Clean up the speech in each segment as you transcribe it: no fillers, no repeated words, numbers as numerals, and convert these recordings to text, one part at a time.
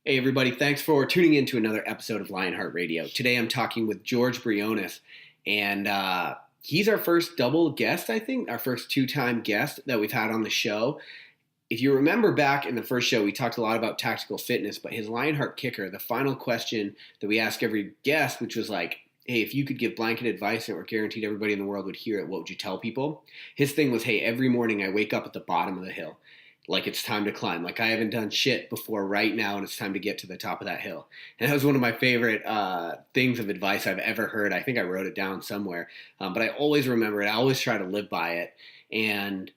Hey everybody, thanks for tuning in to another episode of Lionheart Radio. Today I'm talking with George Briones, and he's our first double guest, I think, our first two-time guest that we've had on the show. If you remember back in the first show, we talked a lot about tactical fitness, but his Lionheart kicker, the final question that we ask every guest, which was like, hey, if you could give blanket advice or guaranteed everybody in the world would hear it, what would you tell people? His thing was, hey, every morning I wake up at the bottom of the hill. Like it's time to climb. Like I haven't done shit before right now, and it's time to get to the top of that hill. And that was one of my favorite things of advice I've ever heard. I think I wrote it down somewhere, but I always remember it. I always try to live by it. And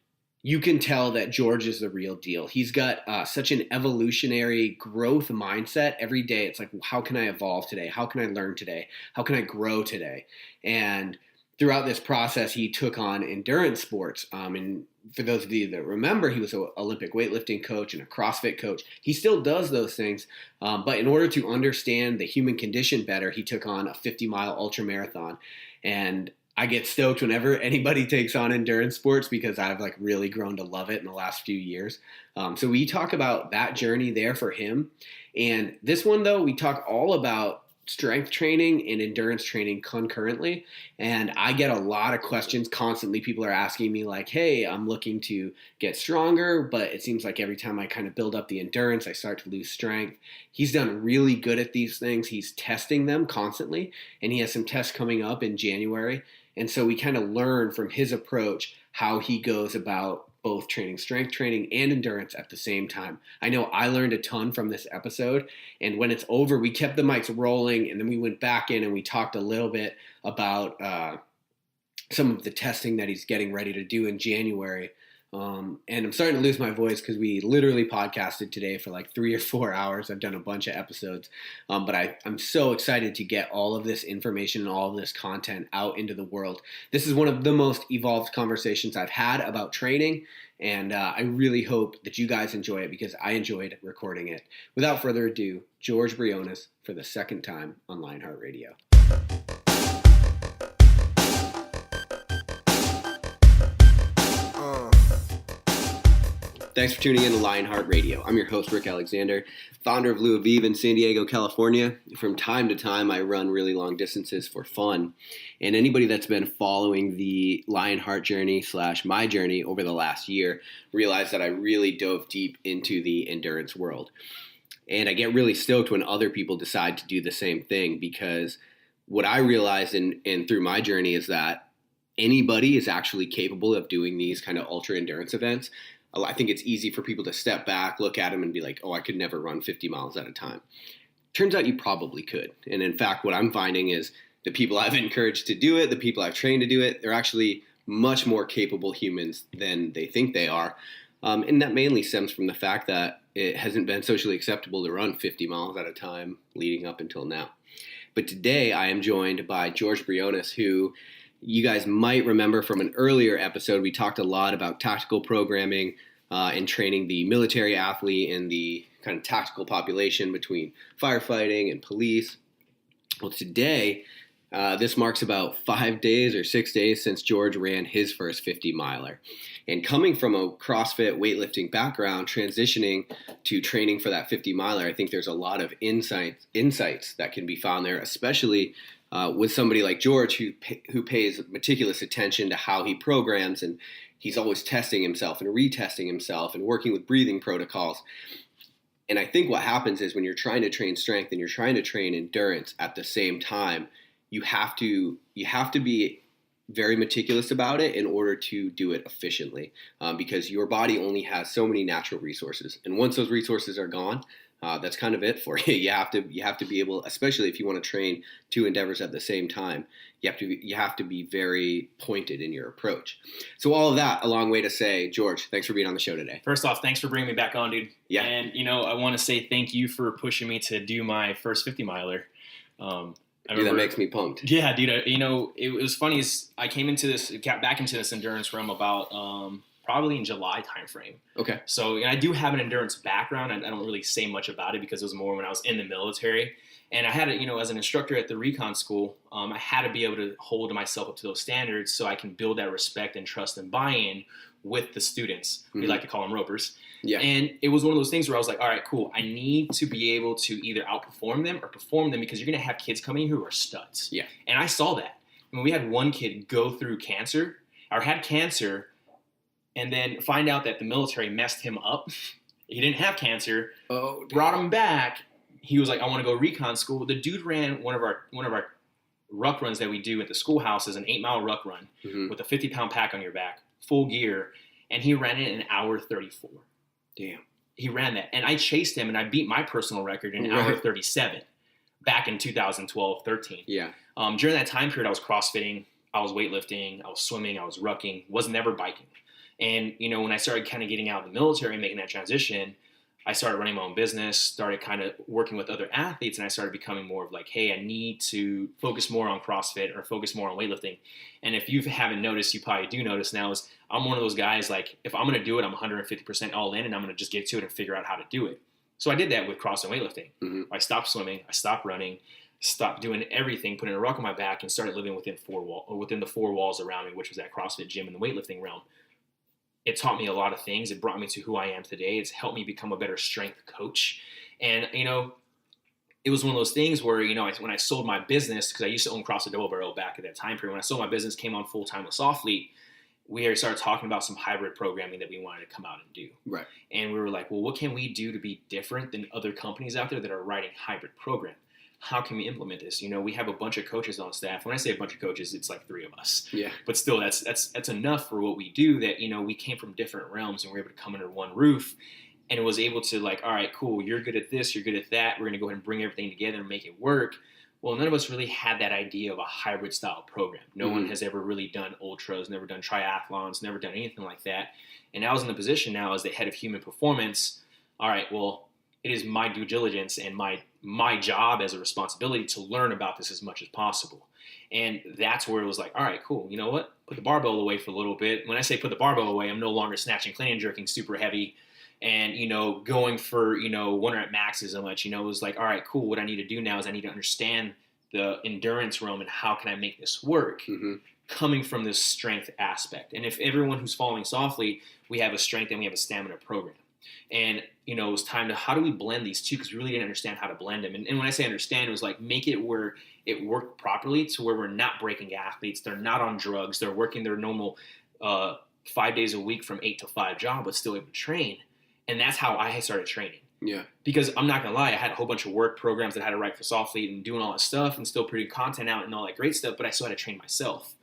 you can tell that George is the real deal. He's got such an evolutionary growth mindset. Every day it's like, how can I evolve today? How can I learn today? How can I grow today? And throughout this process, he took on endurance sports. And for those of you that remember, he was an Olympic weightlifting coach and a CrossFit coach. He still does those things. But in order to understand the human condition better, he took on a 50-mile ultra marathon. And I get stoked whenever anybody takes on endurance sports because I've like really grown to love it in the last few years. So we talk about that journey there for him. And this one, though, we talk all about strength training and endurance training concurrently. And I get a lot of questions constantly. People are asking me like, hey, I'm looking to get stronger, but it seems like every time I kind of build up the endurance, I start to lose strength. He's done really good at these things. He's testing them constantly, and he has some tests coming up in January. And so we kind of learn from his approach how he goes about both training strength training and endurance at the same time. I know I learned a ton from this episode, and when it's over, we kept the mics rolling, and then we went back in and we talked a little bit about some of the testing that he's getting ready to do in January. And I'm starting to lose my voice because we literally podcasted today for like 3 or 4 hours. I've done a bunch of episodes, but I'm so excited to get all of this information and all of this content out into the world. This is one of the most evolved conversations I've had about training, and I really hope that you guys enjoy it because I enjoyed recording it. Without further ado, George Briones for the second time on Lionheart Radio. Thanks for tuning in to Lionheart Radio. I'm your host, Rick Alexander, founder of Lou Aviv in San Diego, California. From time to time, I run really long distances for fun. And anybody that's been following the Lionheart journey / my journey over the last year realized that I really dove deep into the endurance world. And I get really stoked when other people decide to do the same thing, because what I realized in through my journey is that anybody is actually capable of doing these kind of ultra endurance events. I think it's easy for people to step back, look at them, and be like, oh, I could never run 50 miles at a time. Turns out you probably could. And in fact, what I'm finding is the people I've encouraged to do it, the people I've trained to do it, they're actually much more capable humans than they think they are. And that mainly stems from the fact that it hasn't been socially acceptable to run 50 miles at a time leading up until now. But today I am joined by George Briones, who you guys might remember from an earlier episode. We talked a lot about tactical programming and training the military athlete and the kind of tactical population between firefighting and police. Well, today, this marks about 5 days or 6 days since George ran his first 50-miler. And coming from a CrossFit weightlifting background, transitioning to training for that 50-miler, I think there's a lot of insights that can be found there, especially with somebody like George who pays meticulous attention to how he programs, and he's always testing himself and retesting himself and working with breathing protocols. And I think what happens is when you're trying to train strength and you're trying to train endurance at the same time, you have to be very meticulous about it in order to do it efficiently, because your body only has so many natural resources, and once those resources are gone, that's kind of it for you. You have to be able, especially if you want to train two endeavors at the same time, you have to be very pointed in your approach. So all of that, a long way to say, George, thanks for being on the show today. First off, thanks for bringing me back on, dude. Yeah. And I want to say thank you for pushing me to do my first 50-miler. Dude, that makes me pumped. Yeah, dude. It was funny. I got back into this endurance realm about probably in July timeframe. Okay. So, and I do have an endurance background. I don't really say much about it because it was more when I was in the military. And I had to, as an instructor at the recon school, I had to be able to hold myself up to those standards so I can build that respect and trust and buy-in with the students. Mm-hmm. We like to call them ropers. Yeah. And it was one of those things where I was like, all right, cool. I need to be able to either outperform them or perform them because you're going to have kids coming who are studs. Yeah. And I saw that. I mean, we had one kid go through cancer or had cancer and then find out that the military messed him up. He didn't have cancer. Oh, brought him back. He was like, I want to go recon school. The dude ran one of our ruck runs that we do at the schoolhouse is an 8-mile ruck run with a 50-pound pack on your back, full gear, and he ran it in an hour 34. Damn. He ran that, and I chased him, and I beat my personal record in an hour 37 back in 2012-13. Yeah. During that time period, I was CrossFitting, I was weightlifting, I was swimming, I was rucking, was never biking. And, you know, when I started kind of getting out of the military and making that transition, I started running my own business, started kind of working with other athletes, and I started becoming more of like, hey, I need to focus more on CrossFit or focus more on weightlifting. And if you haven't noticed, you probably do notice now, is I'm one of those guys, like, if I'm going to do it, I'm 150% all in, and I'm going to just get to it and figure out how to do it. So I did that with CrossFit weightlifting. I stopped swimming, I stopped running, stopped doing everything, putting a ruck on my back, and started living within the 4 walls around me, which was that CrossFit gym in the weightlifting realm. It taught me a lot of things. It brought me to who I am today. It's helped me become a better strength coach. And, you know, it was one of those things where, you know, when I sold my business, because I used to own CrossFit Double Barrel back at that time period, when I sold my business, came on full-time with Softlete, we started talking about some hybrid programming that we wanted to come out and do. Right. And we were like, well, what can we do to be different than other companies out there that are writing hybrid program? How can we implement this? You know, we have a bunch of coaches on staff. When I say a bunch of coaches, it's like 3 of us. Yeah. But still, that's enough for what we do, that, you know, we came from different realms and we were able to come under one roof, and it was able to, like, all right, cool, you're good at this, you're good at that. We're going to go ahead and bring everything together and make it work. Well, none of us really had that idea of a hybrid style program. No one has ever really done ultras, never done triathlons, never done anything like that. And I was in the position now as the head of human performance. All right, well, it is my due diligence and my job as a responsibility to learn about this as much as possible. And that's where it was like, all right, cool. You know what? Put the barbell away for a little bit. When I say put the barbell away, I'm no longer snatching, clean and jerking super heavy and, you know, going for, you know, 1 rep maxes and much. You know, it was like, all right, cool. What I need to do now is I need to understand the endurance realm and how can I make this work coming from this strength aspect. And if everyone who's following Softly, we have a strength and we have a stamina program. And, you know, it was time to, how do we blend these two? Because we really didn't understand how to blend them. And when I say understand, it was like, make it where it worked properly to where we're not breaking athletes. They're not on drugs. They're working their normal 5 days a week from 8 to 5 job, but still able to train. And that's how I started training. Yeah. Because I'm not going to lie, I had a whole bunch of work programs that I had to write for Softly and doing all that stuff and still putting content out and all that great stuff, but I still had to train myself.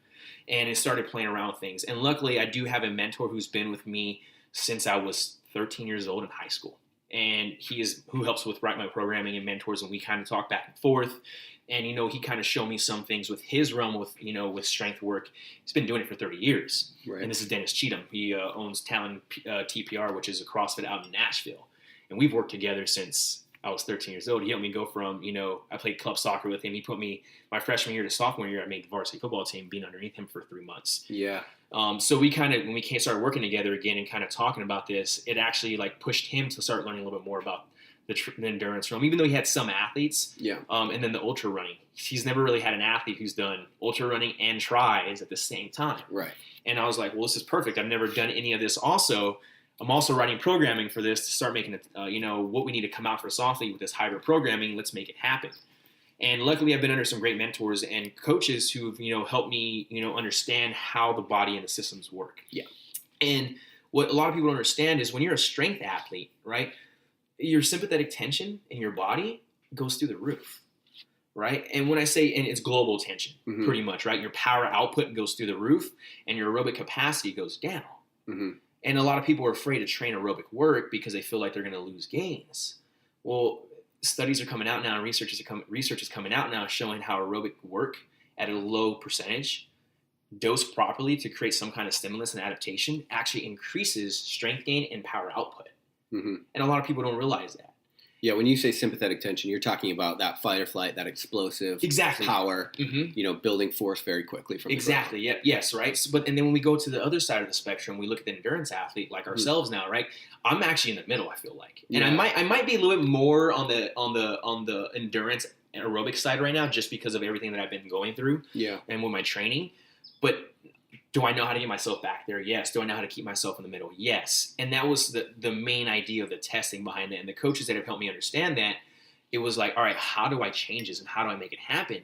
And it started playing around with things. And luckily, I do have a mentor who's been with me since I was 13 years old in high school. And he is who helps with write my programming and mentors, and we kind of talk back and forth. And, you know, he kind of showed me some things with his realm with, you know, with strength work. He's been doing it for 30 years. Right. And this is Dennis Cheatham. He owns Talon TPR, which is a CrossFit out in Nashville. And we've worked together since I was 13 years old. He helped me go from, you know, I played club soccer with him. He put me my freshman year to sophomore year. I made the varsity football team being underneath him for 3 months. Yeah. So we kind of, when we started working together again and kind of talking about this, it actually like pushed him to start learning a little bit more about the endurance realm, even though he had some athletes. Yeah. And then the ultra running. He's never really had an athlete who's done ultra running and tries at the same time. Right. And I was like, well, this is perfect. I've never done any of this also. I'm also writing programming for this to start making it, you know, what we need to come out for Softly with this hybrid programming. Let's make it happen. And luckily, I've been under some great mentors and coaches who've, you know, helped me, you know, understand how the body and the systems work. Yeah. And what a lot of people don't understand is when you're a strength athlete, right, your sympathetic tension in your body goes through the roof, right? And when I say, and it's global tension, pretty much, right? Your power output goes through the roof and your aerobic capacity goes down. And a lot of people are afraid to train aerobic work because they feel like they're going to lose gains. Well, studies are coming out now, and research is coming out now showing how aerobic work at a low percentage, dosed properly to create some kind of stimulus and adaptation, actually increases strength gain and power output. And a lot of people don't realize that. Yeah, when you say sympathetic tension, you're talking about that fight or flight, that explosive power, you know, building force very quickly from the ground. Yeah, yes, right. So, and then when we go to the other side of the spectrum, we look at the endurance athlete like ourselves now, right? I'm actually in the middle, I feel like, and I might be a little bit more on the endurance aerobic side right now, just because of everything that I've been going through, and with my training. But Do I know how to get myself back there? Yes. Do I know how to keep myself in the middle? Yes. And that was the main idea of the testing behind it. And the coaches that have helped me understand that, it was like, all right, how do I change this and how do I make it happen?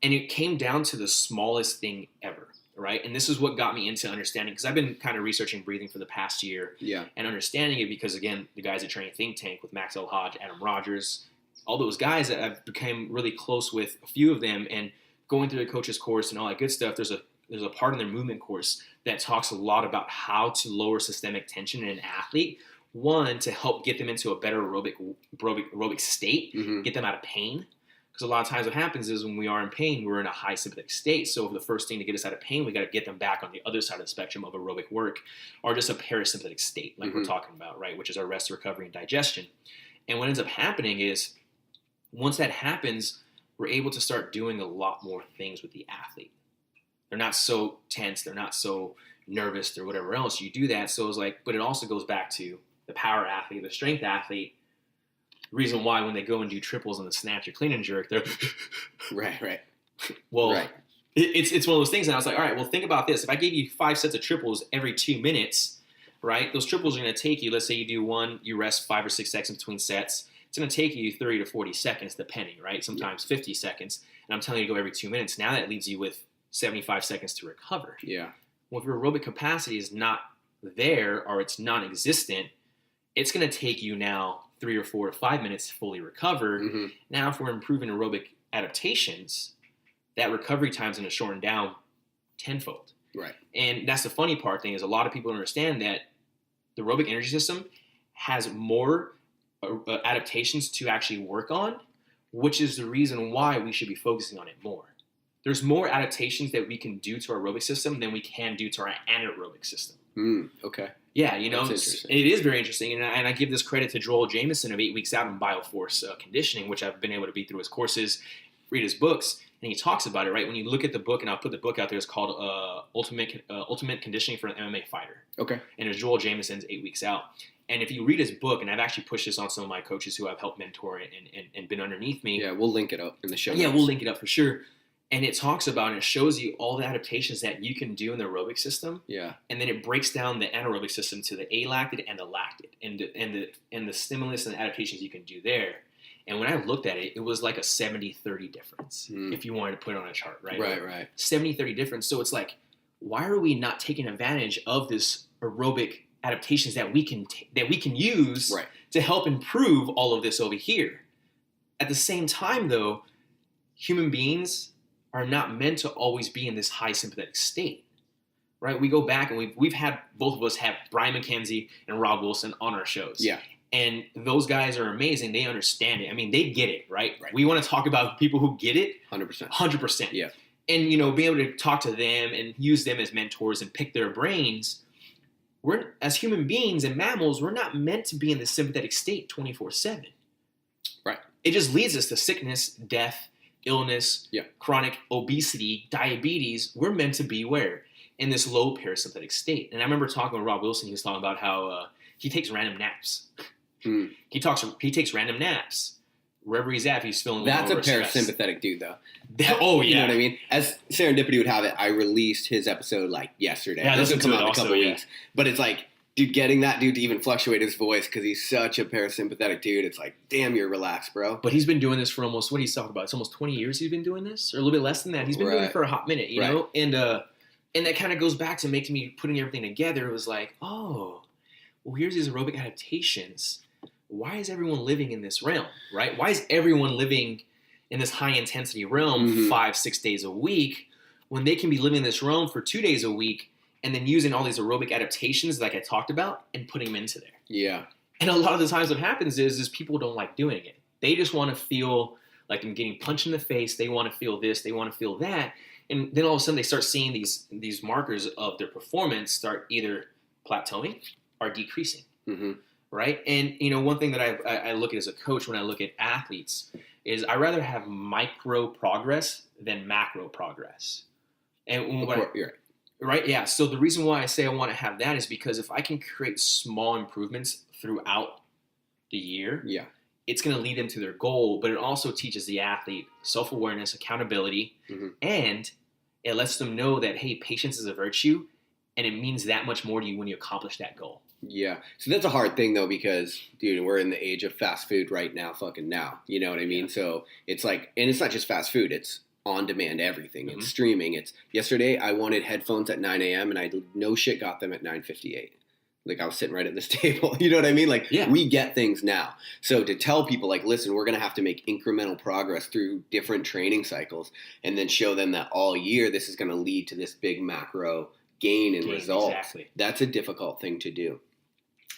And it came down to the smallest thing ever, right? And this is what got me into understanding, because I've been kind of researching breathing for the past year and understanding it because, again, the guys at Training Think Tank with Max L. Hodge, Adam Rogers, all those guys that I've become really close with, a few of them, and going through the coach's course and all that good stuff, there's a part in their movement course that talks a lot about how to lower systemic tension in an athlete. One, to help get them into a better aerobic state, get them out of pain. Because a lot of times what happens is when we are in pain, we're in a high sympathetic state. So the first thing to get us out of pain, we got to get them back on the other side of the spectrum of aerobic work, or just a parasympathetic state, like we're talking about, right? Which is our rest, recovery, and digestion. And what ends up happening is, once that happens, we're able to start doing a lot more things with the athlete. They're not so tense, they're not so nervous or whatever else. You do that, so it's like, but it also goes back to the power athlete, the strength athlete. Reason why when they go and do triples on the snatch or clean and jerk, they're right. Well, it's one of those things. And I was like, all right, well, think about this. If I gave you 5 sets of triples every 2 minutes, right? Those triples are going to take you. Let's say you do one, you rest 5 or 6 seconds between sets. It's going to take you 30 to 40 seconds, depending, right? Sometimes 50 seconds. And I'm telling you to go every 2 minutes. Now that leaves you with 75 seconds to recover. Yeah. Well, if your aerobic capacity is not there or it's non-existent, it's going to take you now 3 or 4 or 5 minutes to fully recover. Now, if we're improving aerobic adaptations, that recovery time is going to shorten down tenfold. Right. And that's the funny part thing, is a lot of people don't understand that the aerobic energy system has more adaptations to actually work on, which is the reason why we should be focusing on it more. There's more adaptations that we can do to our aerobic system than we can do to our anaerobic system. Okay. Yeah, you know, it is very interesting. And I give this credit to Joel Jamieson of 8 Weeks Out in Bioforce Conditioning, which I've been able to be through his courses, read his books, and he talks about it, right? When you look at the book, and I'll put the book out there, it's called Ultimate Conditioning for an MMA Fighter. Okay. And it's Joel Jamieson's 8 Weeks Out. And if you read his book, and I've actually pushed this on some of my coaches who I've helped mentor and been underneath me. Yeah, we'll link it up in the show notes. Yeah, we'll link it up for sure. And it talks about, and it shows you all the adaptations that you can do in the aerobic system. Yeah. And then it breaks down the anaerobic system to the alactic and the lactic, and the stimulus and the adaptations you can do there. And when I looked at it, it was like a 70-30 difference, if you wanted to put it on a chart, right? Right. 70-30 difference. So it's like, why are we not taking advantage of this aerobic adaptations that we can use to help improve all of this over here? At the same time, though, human beings are not meant to always be in this high sympathetic state, right? We go back and we've had, both of us have Brian McKenzie and Rob Wilson on our shows. Yeah. And those guys are amazing. They understand it. I mean, they get it, right? We want to talk about people who get it. 100%. 100%. Yeah. And, you know, be able to talk to them and use them as mentors and pick their brains. We're, as human beings and mammals, we're not meant to be in the sympathetic state 24/7. Right. It just leads us to sickness, death, illness, chronic obesity, diabetes. We're meant to be where? In this low parasympathetic state. And I remember talking with Rob Wilson. He was talking about how he takes random naps. He takes random naps. Wherever he's at, if he's feeling That's a parasympathetic dude, though. Oh, yeah. You know what I mean? As serendipity would have it, I released his episode, like, yesterday. Yeah, this will come out in a couple weeks. But it's like, dude, getting that dude to even fluctuate his voice because he's such a parasympathetic dude, it's like, damn, you're relaxed, bro. But he's been doing this for almost, what he's talking about? It's almost 20 years he's been doing this? Or a little bit less than that. He's been doing it for a hot minute, you know? And that kind of goes back to making me putting everything together. It was like, oh, well, here's these aerobic adaptations. Why is everyone living in this realm, right? Why is everyone living in this high-intensity realm 5-6 days a week when they can be living in this realm for 2 days a week and then using all these aerobic adaptations like I talked about and putting them into there? Yeah. And a lot of the times what happens is people don't like doing it. They just want to feel like they're getting punched in the face. They want to feel this. They want to feel that. And then all of a sudden they start seeing these markers of their performance start either plateauing or decreasing. Right? And, you know, one thing that I look at as a coach when I look at athletes is I rather have micro progress than macro progress. And right? Yeah. So the reason why I say I want to have that is because if I can create small improvements throughout the year, it's going to lead them to their goal, but it also teaches the athlete self-awareness, accountability, and it lets them know that, hey, patience is a virtue, and it means that much more to you when you accomplish that goal. Yeah. So that's a hard thing though, because dude, we're in the age of fast food right now, fucking now. You know what I mean? Yeah. So it's like, and it's not just fast food, it's on demand everything. Mm-hmm. It's streaming. It's yesterday I wanted headphones at 9 a.m. and I no shit got them at 9:58. Like I was sitting right at this table. You know what I mean? Like we get things now. So to tell people like, listen, we're going to have to make incremental progress through different training cycles and then show them that all year this is going to lead to this big macro gain in results. Exactly. That's a difficult thing to do.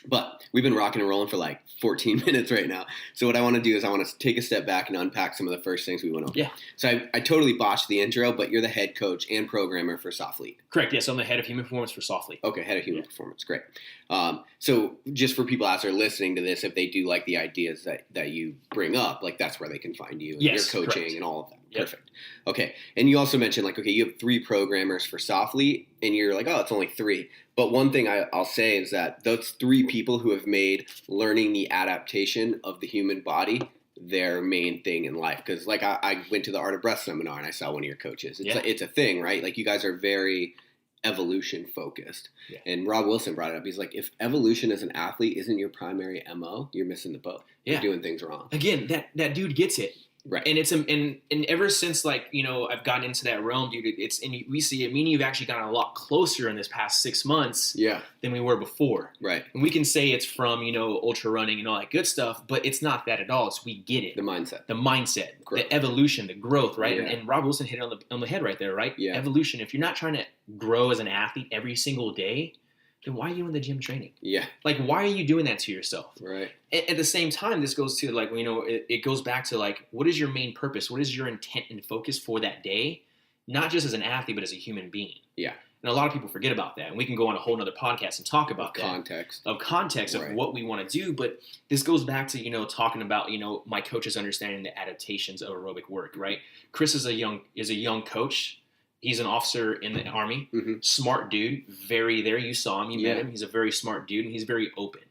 But we've been rocking and rolling for like 14 minutes right now. So what I want to do is I want to take a step back and unpack some of the first things we went over. Yeah. So I totally botched the intro, but you're the head coach and programmer for Softlete. Correct. Yes, I'm the head of human performance for Softlete. Okay, head of human performance. Great. So just for people out there listening to this, if they do like the ideas that you bring up, like that's where they can find you and your coaching correct. And all of that. Yep. Perfect. Okay. And you also mentioned like, okay, you have 3 programmers for Softlete and you're like, oh, it's only 3. But one thing I'll say is that those 3 people who have made learning the adaptation of the human body their main thing in life. Because like I went to the Art of Breath seminar and I saw one of your coaches. It's a thing, right? Like you guys are very evolution focused. Yeah. And Rob Wilson brought it up. He's like, if evolution as an athlete isn't your primary MO, you're missing the boat. Yeah. You're doing things wrong. Again, that dude gets it. Right. And it's and ever since like, you know, I've gotten into that realm, dude, we see it, me and you've actually gotten a lot closer in this past 6 months than we were before. Right. And we can say it's from, you know, ultra running and all that good stuff, but it's not that at all. It's we get it. The mindset, growth. The evolution, the growth, right? Yeah. And Rob Wilson hit it on the head right there, right? Yeah. Evolution. If you're not trying to grow as an athlete every single day, then why are you in the gym training? Yeah. Like, why are you doing that to yourself? Right. At the same time, this goes to, like, you know, it goes back to, like, what is your main purpose? What is your intent and focus for that day? Not just as an athlete, but as a human being. Yeah. And a lot of people forget about that. And we can go on a whole nother podcast and talk about that. Of context of what we want to do. But this goes back to, you know, talking about, you know, my coaches understanding the adaptations of aerobic work, right? Chris is a young coach. He's an officer in the Army, smart dude, very there. You saw him, you met him. He's a very smart dude, and he's very open.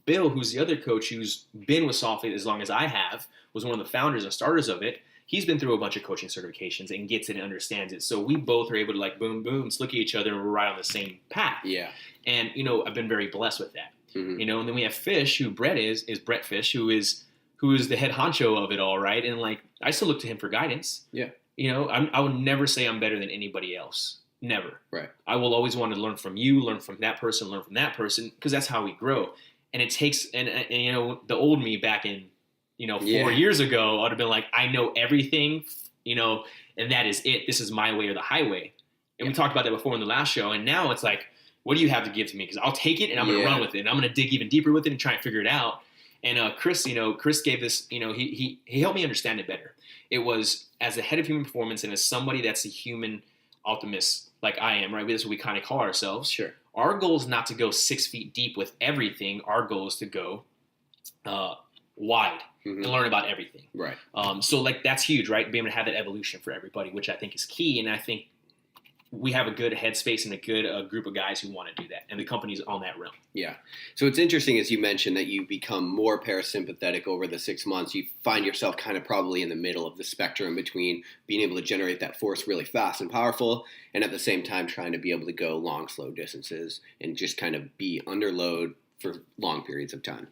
Bill, who's the other coach who's been with Softlete as long as I have, was one of the founders and starters of it. He's been through a bunch of coaching certifications and gets it and understands it. So we both are able to like boom, boom, look at each other and we're right on the same path. Yeah. And, you know, I've been very blessed with that. You know, and then we have Fish, who Brett is Brett Fish, who is the head honcho of it all, right? And like, I still look to him for guidance. Yeah. You know, I would never say I'm better than anybody else. Never. Right. I will always want to learn from you, learn from that person, because that's how we grow. And it takes, and you know, the old me back in, you know, 4 years ago, I would have been like, I know everything, you know, and that is it. This is my way or the highway. And we talked about that before in the last show. And now it's like, what do you have to give to me? Because I'll take it and I'm going to run with it. And I'm going to dig even deeper with it and try and figure it out. And Chris gave this, you know, he helped me understand it better. It was as the head of human performance and as somebody that's a human optimist like I am, right? That's what we kind of call ourselves. Sure. Our goal is not to go 6 feet deep with everything. Our goal is to go wide and learn about everything. Right. So like that's huge, right? Being able to have that evolution for everybody, which I think is key. And I think we have a good headspace and a good group of guys who want to do that. And the company's on that realm. Yeah. So it's interesting, as you mentioned, that you become more parasympathetic over the 6 months. You find yourself kind of probably in the middle of the spectrum between being able to generate that force really fast and powerful and at the same time trying to be able to go long, slow distances and just kind of be under load for long periods of time.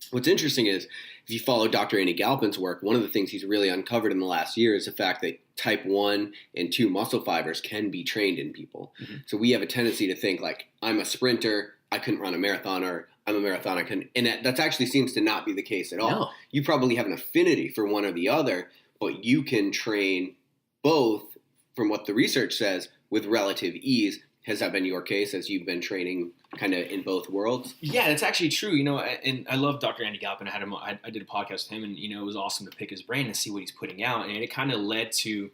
What's interesting is if you follow Dr. Andy Galpin's work, one of the things he's really uncovered in the last year is the fact that type 1 and 2 muscle fibers can be trained in people. So we have a tendency to think like, I'm a sprinter, I couldn't run a marathon, or I'm a marathon, I couldn't. And that actually seems to not be the case at all. No. You probably have an affinity for one or the other, but you can train both, from what the research says, with relative ease. Has that been your case as you've been training kind of in both worlds? Yeah, that's actually true. You know, and I love Dr. Andy Galpin. I did a podcast with him, and you know, it was awesome to pick his brain and see what he's putting out. And it kind of led to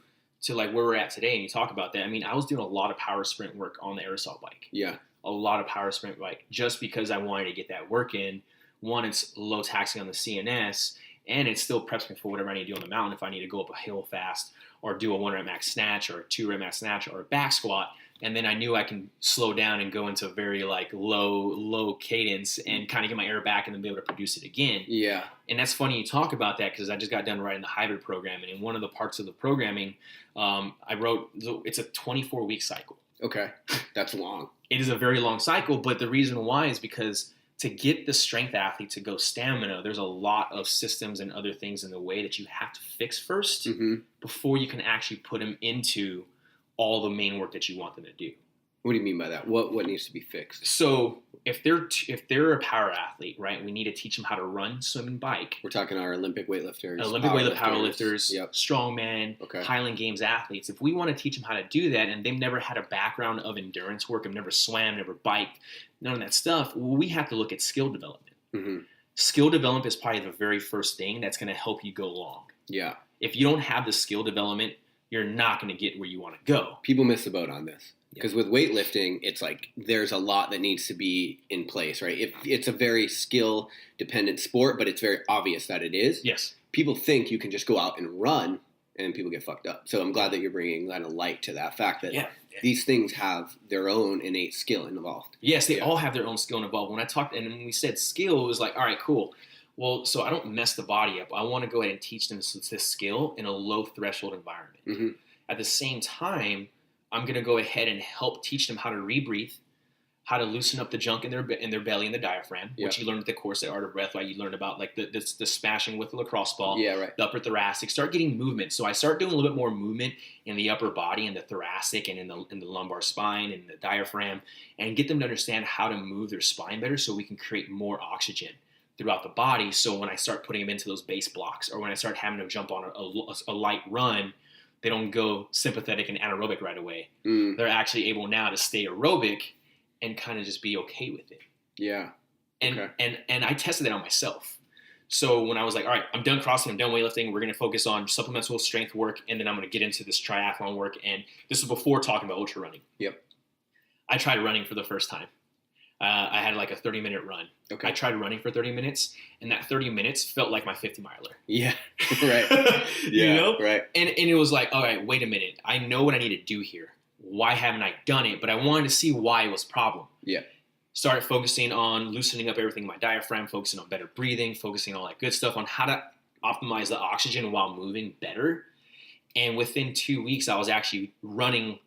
like where we're at today. And you talk about that. I mean, I was doing a lot of power sprint work on the aerosol bike. Yeah, a lot of power sprint bike just because I wanted to get that work in. One, it's low taxing on the CNS, and it still preps me for whatever I need to do on the mountain. If I need to go up a hill fast, or do a 1 rep max snatch, or a 2 rep max snatch, or a back squat, And then I knew I can slow down and go into a very like low cadence and kind of get my air back and then be able to produce it again. Yeah. And that's funny you talk about that because I just got done writing the hybrid program. And in one of the parts of the programming, I wrote, it's a 24-week cycle. Okay. That's long. It is a very long cycle, but the reason why is because to get the strength athlete to go stamina, there's a lot of systems and other things in the way that you have to fix first before you can actually put them into all the main work that you want them to do. What do you mean by that? What needs to be fixed? So if they're a power athlete, right, we need to teach them how to run, swim, and bike. We're talking our Olympic weightlifters. Powerlifters, yep. Strongman, Highland Games athletes. If we want to teach them how to do that and they've never had a background of endurance work, have never swam, never biked, none of that stuff, well, we have to look at skill development. Mm-hmm. Skill development is probably the very first thing that's going to help you go long. Yeah. If you don't have the skill development, you're not going to get where you want to go. People miss the boat on this. Because with weightlifting, it's like there's a lot that needs to be in place, right? It's a very skill-dependent sport, but it's very obvious that it is. Yes. People think you can just go out and run, and people get fucked up. So I'm glad that you're bringing that a light to that fact that these things have their own innate skill involved. Yes, they all have their own skill involved. When I talked, and when we said skill, it was like, all right, cool. Well, so I don't mess the body up. I want to go ahead and teach them this skill in a low-threshold environment. Mm-hmm. At the same time, I'm going to go ahead and help teach them how to rebreathe, how to loosen up the junk in their belly and the diaphragm, which you learned at the course at Art of Breath, right? You learned about like the smashing with the lacrosse ball, the upper thoracic. Start getting movement. So I start doing a little bit more movement in the upper body and the thoracic and in the lumbar spine and the diaphragm, and get them to understand how to move their spine better so we can create more oxygen throughout the body. So when I start putting them into those base blocks, or when I start having them jump on a light run, they don't go sympathetic and anaerobic right away. They're actually able now to stay aerobic and kind of just be okay with it. Yeah. And I tested that on myself. So when I was like, all right, I'm done CrossFit, I'm done weightlifting, we're going to focus on supplemental strength work, and then I'm going to get into this triathlon work. And this was before talking about ultra running. Yep. I tried running for the first time. I had like a 30-minute run. Okay. I tried running for 30 minutes, and that 30 minutes felt like my 50-miler. Yeah, right. You know? Right. And it was like, all right, wait a minute. I know what I need to do here. Why haven't I done it? But I wanted to see why it was a problem. Yeah. Started focusing on loosening up everything in my diaphragm, focusing on better breathing, focusing on all that good stuff, on how to optimize the oxygen while moving better. And within 2 weeks, I was actually running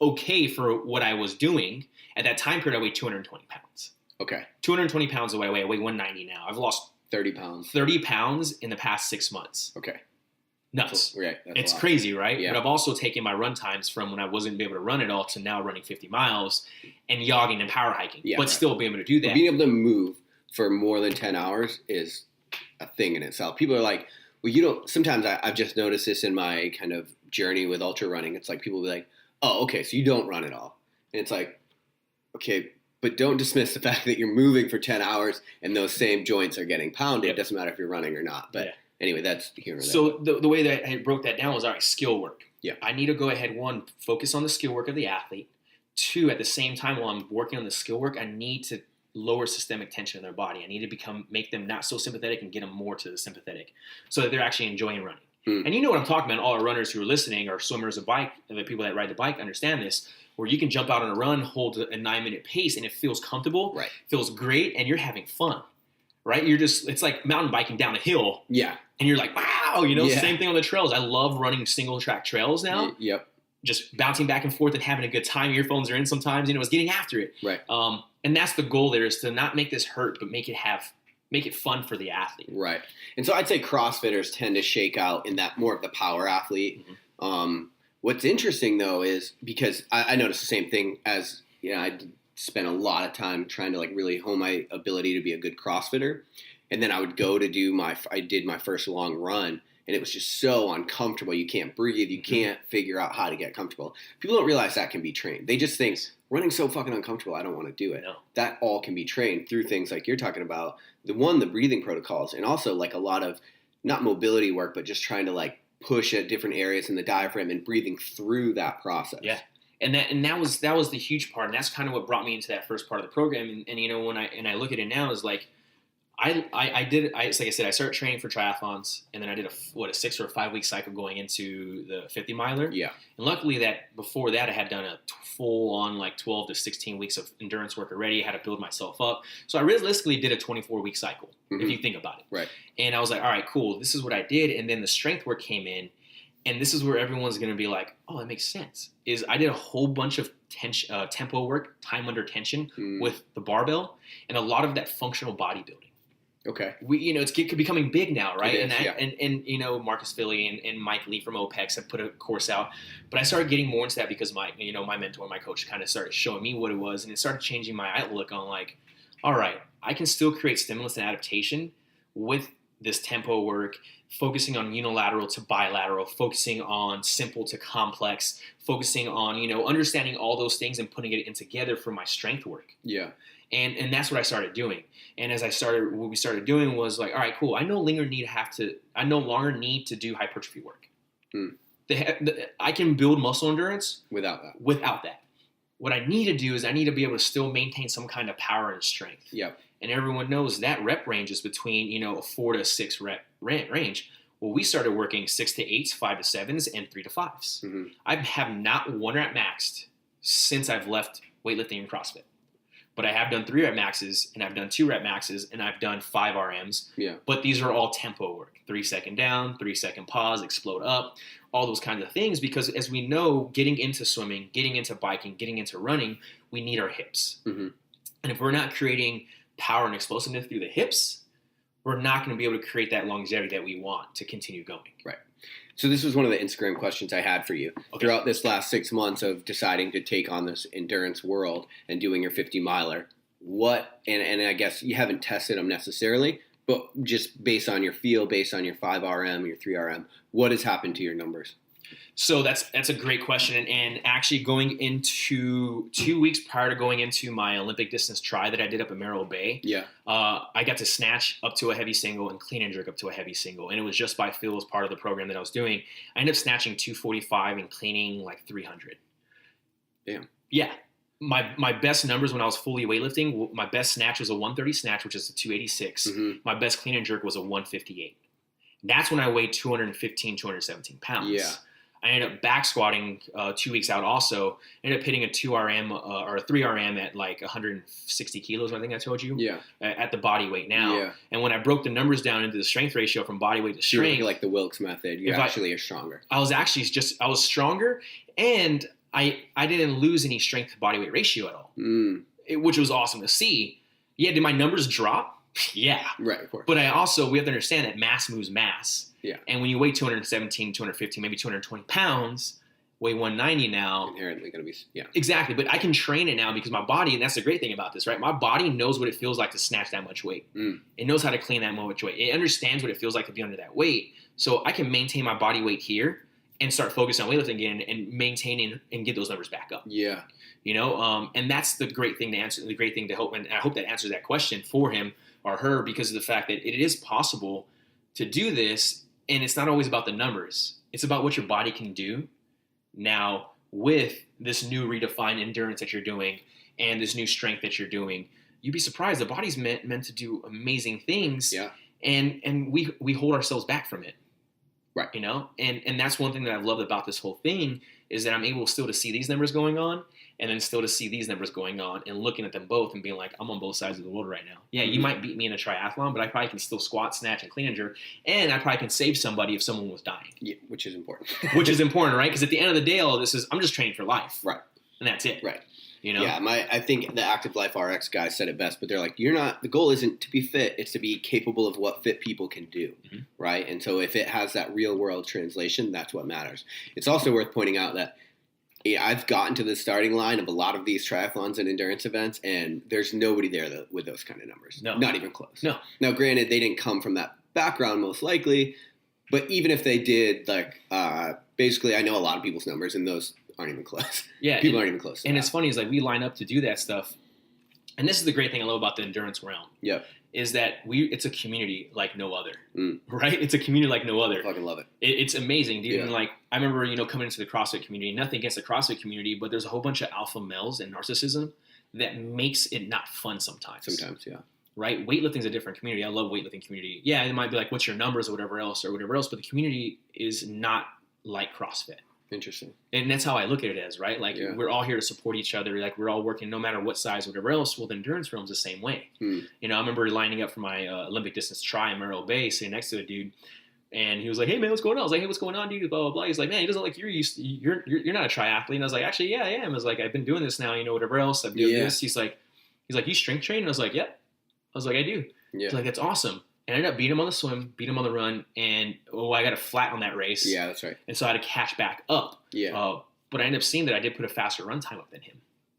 okay for what I was doing. At that time period, I weighed 220 pounds. Okay. 220 pounds away. I weigh 190 now. I've lost 30 pounds. 30 pounds in the past 6 months. Okay. Nuts. Right. It's crazy, right? Yeah. But I've also taken my run times from when I wasn't able to run at all to now running 50 miles and jogging and power hiking, but still being able to do that. But being able to move for more than 10 hours is a thing in itself. People are like, well, you don't, sometimes I've just noticed this in my kind of journey with ultra running. It's like people will be like, oh, okay, so you don't run at all. And it's like, okay, but don't dismiss the fact that you're moving for 10 hours and those same joints are getting pounded. It doesn't matter if you're running or not. But anyway, that's here or there. So the way that I broke that down was, all right, skill work. Yeah. I need to go ahead, one, focus on the skill work of the athlete. Two, at the same time, while I'm working on the skill work, I need to lower systemic tension in their body. I need to make them not so sympathetic and get them more to the sympathetic so that they're actually enjoying running. And you know what I'm talking about. All our runners who are listening, or swimmers of bike, and the people that ride the bike understand this, where you can jump out on a run, hold a 9-minute pace, and it feels comfortable, feels great, and you're having fun, right? It's like mountain biking down a hill. Yeah. And you're like, wow, same thing on the trails. I love running single track trails now. Yep. Just bouncing back and forth and having a good time. Earphones are in sometimes, it's getting after it. Right. And that's the goal there, is to not make this hurt, but make it fun for the athlete. Right. And so I'd say CrossFitters tend to shake out in that more of the power athlete. Mm-hmm. What's interesting, though, is because I noticed the same thing as, I spent a lot of time trying to like really hone my ability to be a good CrossFitter. And then I would go to I did my first long run, and it was just so uncomfortable. You can't breathe. You can't figure out how to get comfortable. People don't realize that can be trained. They just think, running's so fucking uncomfortable, I don't want to do it. No. That all can be trained through things like you're talking about. The breathing protocols, and also like a lot of, not mobility work, but just trying to like push at different areas in the diaphragm and breathing through that process. Yeah. And that was the huge part. And that's kind of what brought me into that first part of the program. And when I look at it now, is like, It's like I said, I started training for triathlons, and then I did a 6 or 5 week cycle going into the 50 miler. Yeah. And luckily that before that I had done a full on like 12 to 16 weeks of endurance work already. I had to build myself up. So I realistically did a 24 week cycle, if you think about it. Right. And I was like, all right, cool. This is what I did. And then the strength work came in. And this is where everyone's going to be like, oh, that makes sense. Is I did a whole bunch of tempo work, time under tension with the barbell, and a lot of that functional bodybuilding. Okay. It's becoming big now, right? It is, and Marcus Philly and Mike Lee from OPEX have put a course out. But I started getting more into that because my mentor, my coach, kind of started showing me what it was, and it started changing my outlook on like, all right, I can still create stimulus and adaptation with this tempo work, focusing on unilateral to bilateral, focusing on simple to complex, focusing on, understanding all those things and putting it in together for my strength work. Yeah. And that's what I started doing. And what we started doing was like, all right, cool. I no longer need to do hypertrophy work. I can build muscle endurance without that. What I need to do is I need to be able to still maintain some kind of power and strength. Yep. And everyone knows that rep range is between, a 4 to 6 rep range. Well, we started working 6 to 8s, 5 to 7s, and 3 to 5s. Mm-hmm. I have not 1 rep maxed since I've left weightlifting and CrossFit. But I have done 3 rep maxes, and I've done 2 rep maxes, and I've done 5 RMs. Yeah. But these are all tempo work. 3 second down, 3 second pause, explode up, all those kinds of things. Because as we know, getting into swimming, getting into biking, getting into running, we need our hips. Mm-hmm. And if we're not creating power and explosiveness through the hips, we're not going to be able to create that longevity that we want to continue going. Right. So this was one of the Instagram questions I had for you. Okay. Throughout this last 6 months of deciding to take on this endurance world and doing your 50 miler, and I guess you haven't tested them necessarily, but just based on your feel, based on your 5RM, your 3RM, what has happened to your numbers? So that's a great question. And actually going into 2 weeks prior to going into my Olympic distance try that I did up in Merrill Bay, I got to snatch up to a heavy single and clean and jerk up to a heavy single. And it was just by feel as part of the program that I was doing. I ended up snatching 245 and cleaning like 300. Damn. Yeah. My best numbers when I was fully weightlifting, my best snatch was a 130 snatch, which is a 286. Mm-hmm. My best clean and jerk was a 158. That's when I weighed 215, 217 pounds. Yeah. I ended up back squatting 2 weeks out also. Ended up hitting a 2RM or a 3RM at like 160 kilos, I think I told you. Yeah. At the body weight now. Yeah. And when I broke the numbers down into the strength ratio from body weight to strength. Like the Wilks method, you actually are stronger. I was stronger, and I didn't lose any strength to body weight ratio at all, which was awesome to see. Yeah, did my numbers drop? Yeah. Right, of course. But we have to understand that mass moves mass. Yeah. And when you weigh 217, 215, maybe 220 pounds, weigh 190 now. Inherently going to be, yeah. Exactly. But I can train it now because my body, and that's the great thing about this, right? My body knows what it feels like to snatch that much weight. It knows how to clean that much weight. It understands what it feels like to be under that weight. So I can maintain my body weight here and start focusing on weightlifting again and maintain and get those numbers back up. Yeah. And that's the great thing to hope. And I hope that answers that question for him or her, because of the fact that it is possible to do this. And it's not always about the numbers. It's about what your body can do now with this new redefined endurance that you're doing and this new strength that you're doing. You'd be surprised. The body's meant to do amazing things. Yeah. And we hold ourselves back from it. Right. And that's one thing that I've loved about this whole thing is that I'm able still to see these numbers going on and then still to see these numbers going on and looking at them both and being like, I'm on both sides of the world right now. Yeah, you might beat me in a triathlon, but I probably can still squat, snatch, and clean and jerk, and I probably can save somebody if someone was dying. Yeah, which is important. Which is important, right? Because at the end of the day, all this is, I'm just training for life. Right. And that's it. Right. Yeah, I think the Active Life RX guys said it best, but they're like, the goal isn't to be fit, it's to be capable of what fit people can do, right? And so if it has that real world translation, that's what matters. It's also worth pointing out that I've gotten to the starting line of a lot of these triathlons and endurance events, and there's nobody there with those kind of numbers. No. Not even close. No. Now, granted, they didn't come from that background most likely, but even if they did, basically I know a lot of people's numbers, and those aren't even close. Yeah. People aren't even close to And that. it's funny is like we line up to do that stuff. And this is the great thing I love about the endurance realm. Yep. Is that it's a community like no other, right? It's a community like no other. I fucking love it. It's amazing, dude. Yeah. And I remember, coming into the CrossFit community, nothing against the CrossFit community, but there's a whole bunch of alpha males and narcissism that makes it not fun sometimes. Sometimes, yeah. right? Weightlifting is a different community. I love weightlifting community. Yeah, it might be like, what's your numbers or whatever else, but the community is not like CrossFit. Interesting. And that's how I look at it as, right? Like, we're all here to support each other. Like, we're all working no matter what size, whatever else. Well, the endurance realm's the same way. You know, I remember lining up for my Olympic distance try in Morro Bay, sitting next to a dude, and he was like, "Hey man, what's going on?" I was like, "Hey, what's going on, dude?" Blah blah blah. He's like, "Man, he doesn't like you're not a triathlete." And I was like, "Actually, yeah, I am." I was like, "I've been doing this now, you know, whatever else. I'm doing this." He's like, "You strength train?" And I was like, "Yep." I was like, "I do." He's like, "That's awesome." And I ended up beating him on the swim, beat him on the run, and I got a flat on that race. Yeah, that's right. And so I had to catch back up. Yeah. But I ended up seeing that I did put a faster run time up than him.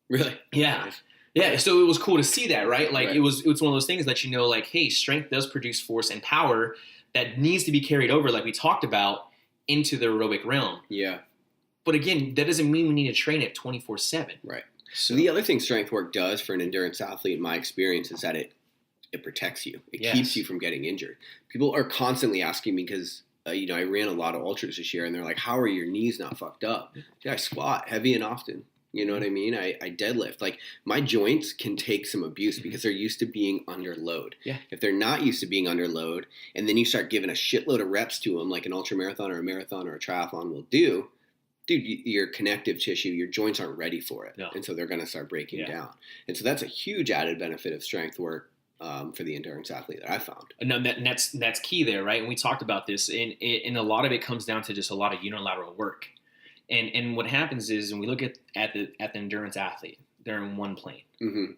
Really? Yeah. Nice. Yeah, so it was cool to see that, right? Like, it was one of those things that, you know, like, hey, strength does produce force and power that needs to be carried over, like we talked about, into the aerobic realm. Yeah. But again, that doesn't mean we need to train it 24/7. Right. So the other thing strength work does for an endurance athlete, in my experience, is that it protects you. It keeps you from getting injured. People are constantly asking me because, you know, I ran a lot of ultras this year, and they're like, "How are your knees not fucked up?" Dude, I squat heavy and often. You know what I mean? I deadlift. Like, my joints can take some abuse because they're used to being under load. Yeah. If they're not used to being under load, and then you start giving a shitload of reps to them, like an ultra marathon or a marathon or a triathlon will do, dude, your connective tissue, your joints aren't ready for it. No. And so they're going to start breaking down. And so that's a huge added benefit of strength work for the endurance athlete that I found. No, that's key there, right? And we talked about this, and a lot of it comes down to just a lot of unilateral work. And what happens is, when we look at the endurance athlete, they're in one plane,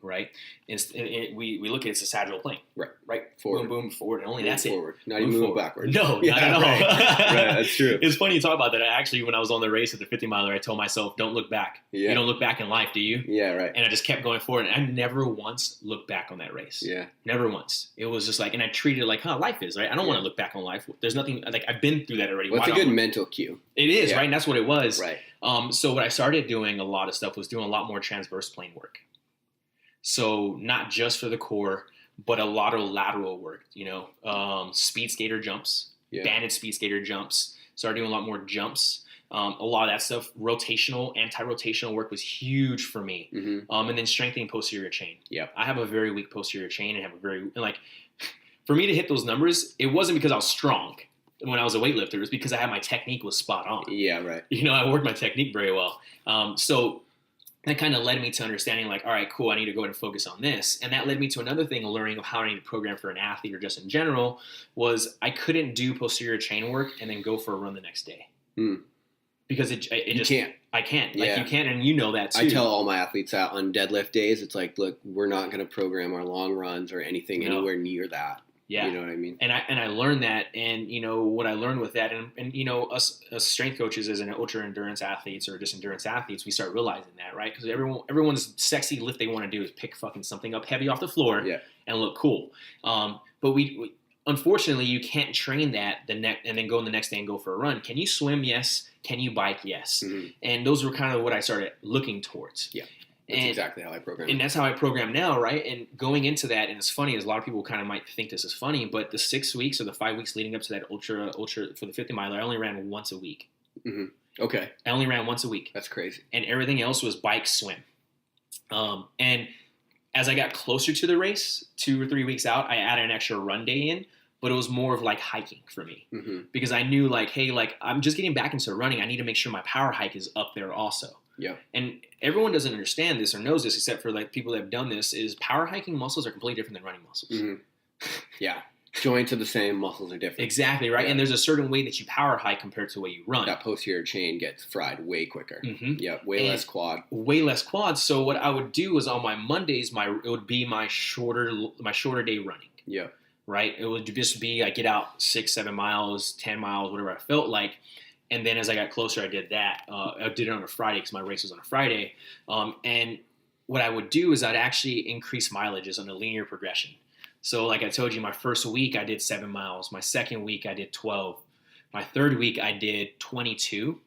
right? We look at it's a sagittal plane, right? Forward, boom, forward, and only move that's forward. it. Not even moving backwards. No, not at all. Right, that's true. It's funny you talk about that. Actually, when I was on the race at the 50 miler, I told myself, "Don't look back. You don't look back in life, do you?" Yeah, right. And I just kept going forward, and I never once looked back on that race. Yeah, never once. It was just like, and I treated it like, life is, right? I don't want to look back on life. There's nothing, like, I've been through that already. Well, it's a good mental cue. It is, right? And that's what it was. Right. So what I started doing a lot of stuff was doing a lot more transverse plane work. So not just for the core, but a lot of lateral work, you know, speed skater jumps, banded speed skater jumps. Started doing a lot more jumps. A lot of that stuff, rotational, anti-rotational work was huge for me. And then strengthening posterior chain. Yeah, I have a very weak posterior chain and for me to hit those numbers, it wasn't because I was strong when I was a weightlifter. It was because I had my technique was spot on. Yeah, right. You know, I worked my technique very well. So that kind of led me to understanding, like, all right, cool, I need to go ahead and focus on this. And that led me to another thing, learning of how I need to program for an athlete or just in general, was I couldn't do posterior chain work and then go for a run the next day. Because it just can't. I can't. Like, you can't, and you know that too. I tell all my athletes that on deadlift days, it's like, look, we're not going to program our long runs or anything anywhere near that. Yeah. You know what I mean? And I learned that, and, you know, what I learned with that, and you know, us strength coaches as an ultra endurance athletes or just endurance athletes, we start realizing that, right? Because everyone's sexy lift they want to do is pick fucking something up heavy off the floor and look cool. But we unfortunately, you can't train that and then go in the next day and go for a run. Can you swim? Yes. Can you bike? Yes. And those were kind of what I started looking towards. Yeah. That's exactly how I program. And that's how I program now, right? And going into that, and it's funny, as a lot of people kind of might think this is funny, but the 6 weeks or the 5 weeks leading up to that ultra for the 50 miler, I only ran once a week. Okay. I only ran once a week. That's crazy. And everything else was bike, swim. And as I got closer to the race, 2 or 3 weeks out, I added an extra run day in, but it was more of like hiking for me. Because I knew, like, hey, like, I'm just getting back into running. I need to make sure my power hike is up there also. Yeah. And everyone doesn't understand this or knows this, except for, like, people that have done this, is power hiking muscles are completely different than running muscles. Yeah. Joints are the same, muscles are different. Exactly, right? Yeah. And there's a certain way that you power hike compared to the way you run. That posterior chain gets fried way quicker. Yeah, way less quad. Way less quad. So what I would do is on my Mondays, it would be my shorter day running. Yeah. Right? It would just be, I get out 6, 7 miles, 10 miles, whatever I felt like. And then as I got closer, I did that. I did it on a Friday because my race was on a Friday. And what I would do is I'd actually increase mileages on a linear progression. So like I told you, my first week I did 7 miles. My second week I did 12. My third week I did 22.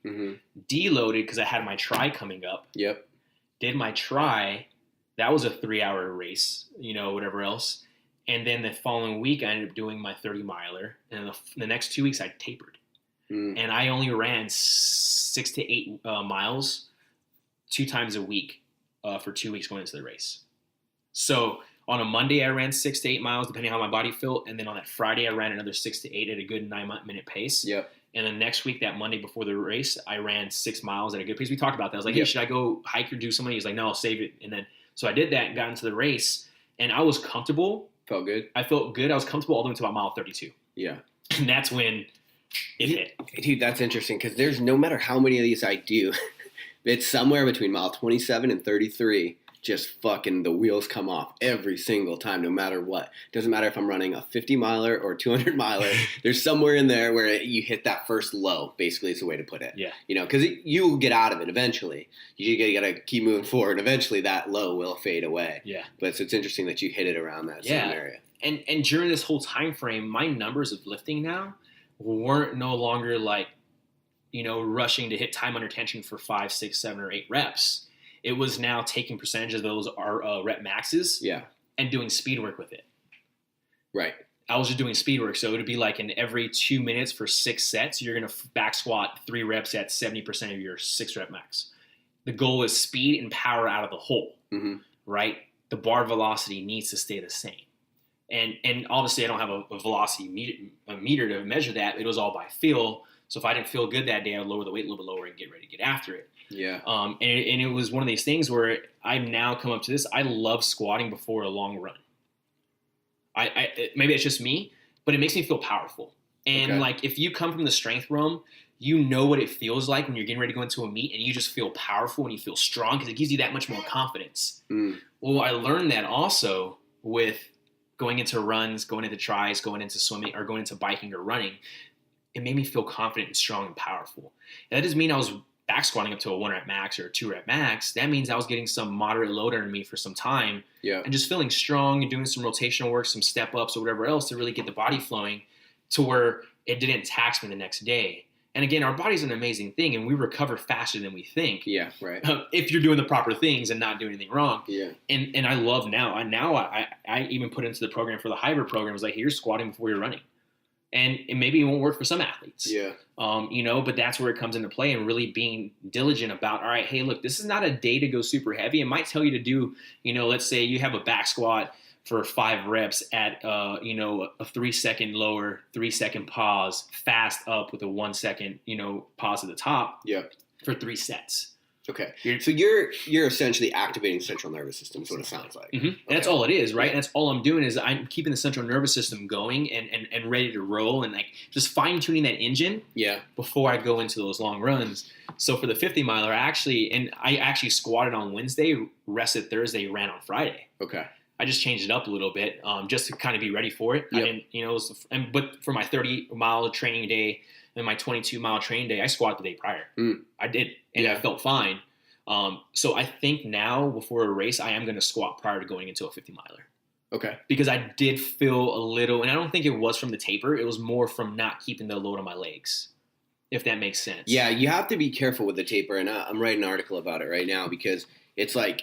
Deloaded because I had my try coming up. Yep. Did my try. That was a 3-hour race, you know, whatever else. And then the following week I ended up doing my 30 miler. And the next 2 weeks I tapered. And I only ran 6 to 8 miles 2 times a week for 2 weeks going into the race. So On a Monday, I ran 6 to 8 miles, depending on how my body felt. And then on that Friday, I ran another 6 to 8 at a good 9-minute pace. Yep. And then next week, that Monday before the race, I ran 6 miles at a good pace. We talked about that. I was like, hey, Yep. should I go hike or do something? He's like, no, I'll save it. And then, so I did that and got into the race. And I was comfortable. Felt good? I felt good. I was comfortable all the way to about mile 32. Yeah. And that's when it hit. Dude, that's interesting because there's no matter how many of these I do, it's somewhere between mile 27 and 33. Just fucking the wheels come off every single time, no matter what. Doesn't matter if I'm running a 50 miler or 200 miler. There's somewhere in there where you hit that first low, basically is the way to put it. Yeah. You know, because you'll get out of it eventually. You got to keep moving forward. Eventually that low will fade away. Yeah. But so it's interesting that you hit it around that same area. And during this whole time frame, my numbers of lifting now weren't no longer like, you know, rushing to hit time under tension for 5, 6, 7, or 8 reps. It was now taking percentage of those rep maxes and doing speed work with it. Right. I was just doing speed work. So it would be like in every 2 minutes for 6 sets, you're going to back squat 3 reps at 70% of your 6 rep max. The goal is speed and power out of the hole, right? The bar velocity needs to stay the same. And obviously I don't have a velocity meter to measure that. It was all by feel. So if I didn't feel good that day, I would lower the weight a little bit lower and get ready to get after it. Yeah. And it was one of these things where I've now come up to this. I love squatting before a long run. Maybe it's just me, but it makes me feel powerful. And like if you come from the strength realm, you know what it feels like when you're getting ready to go into a meet and you just feel powerful and you feel strong because it gives you that much more confidence. Well, I learned that also with going into runs, going into tries, going into swimming, or going into biking or running. It made me feel confident and strong and powerful. And that doesn't mean I was back squatting up to a 1 rep max or a 2 rep max. That means I was getting some moderate load under me for some time and just feeling strong and doing some rotational work, some step ups or whatever else to really get the body flowing to where it didn't tax me the next day. And again, our body's an amazing thing and we recover faster than we think. Yeah, right. If you're doing the proper things and not doing anything wrong. Yeah. And I love now. I even put into the program for the hybrid program. It was like, here's squatting before you're running. And maybe it won't work for some athletes. Yeah. You know, but that's where it comes into play and really being diligent about, all right, hey, look, this is not a day to go super heavy. It might tell you to do, you know, let's say you have a back squat for 5 reps at, you know, a 3-second lower, 3-second pause, fast up with a 1-second, you know, pause at the top for 3 sets. Okay. So you're essentially activating central nervous system is what it sounds like. And that's all it is, right? And that's all I'm doing is I'm keeping the central nervous system going and ready to roll and like just fine tuning that engine before I go into those long runs. So for the 50 miler, I actually squatted on Wednesday, rested Thursday, ran on Friday. Okay. I just changed it up a little bit just to kind of be ready for it. I didn't, you know, but for my 30-mile training day and my 22-mile training day, I squatted the day prior. I did, and I felt fine. So I think now before a race, I am going to squat prior to going into a 50 miler. Okay. Because I did feel a little, and I don't think it was from the taper. It was more from not keeping the load on my legs, if that makes sense. Yeah, you have to be careful with the taper, and I'm writing an article about it right now because it's like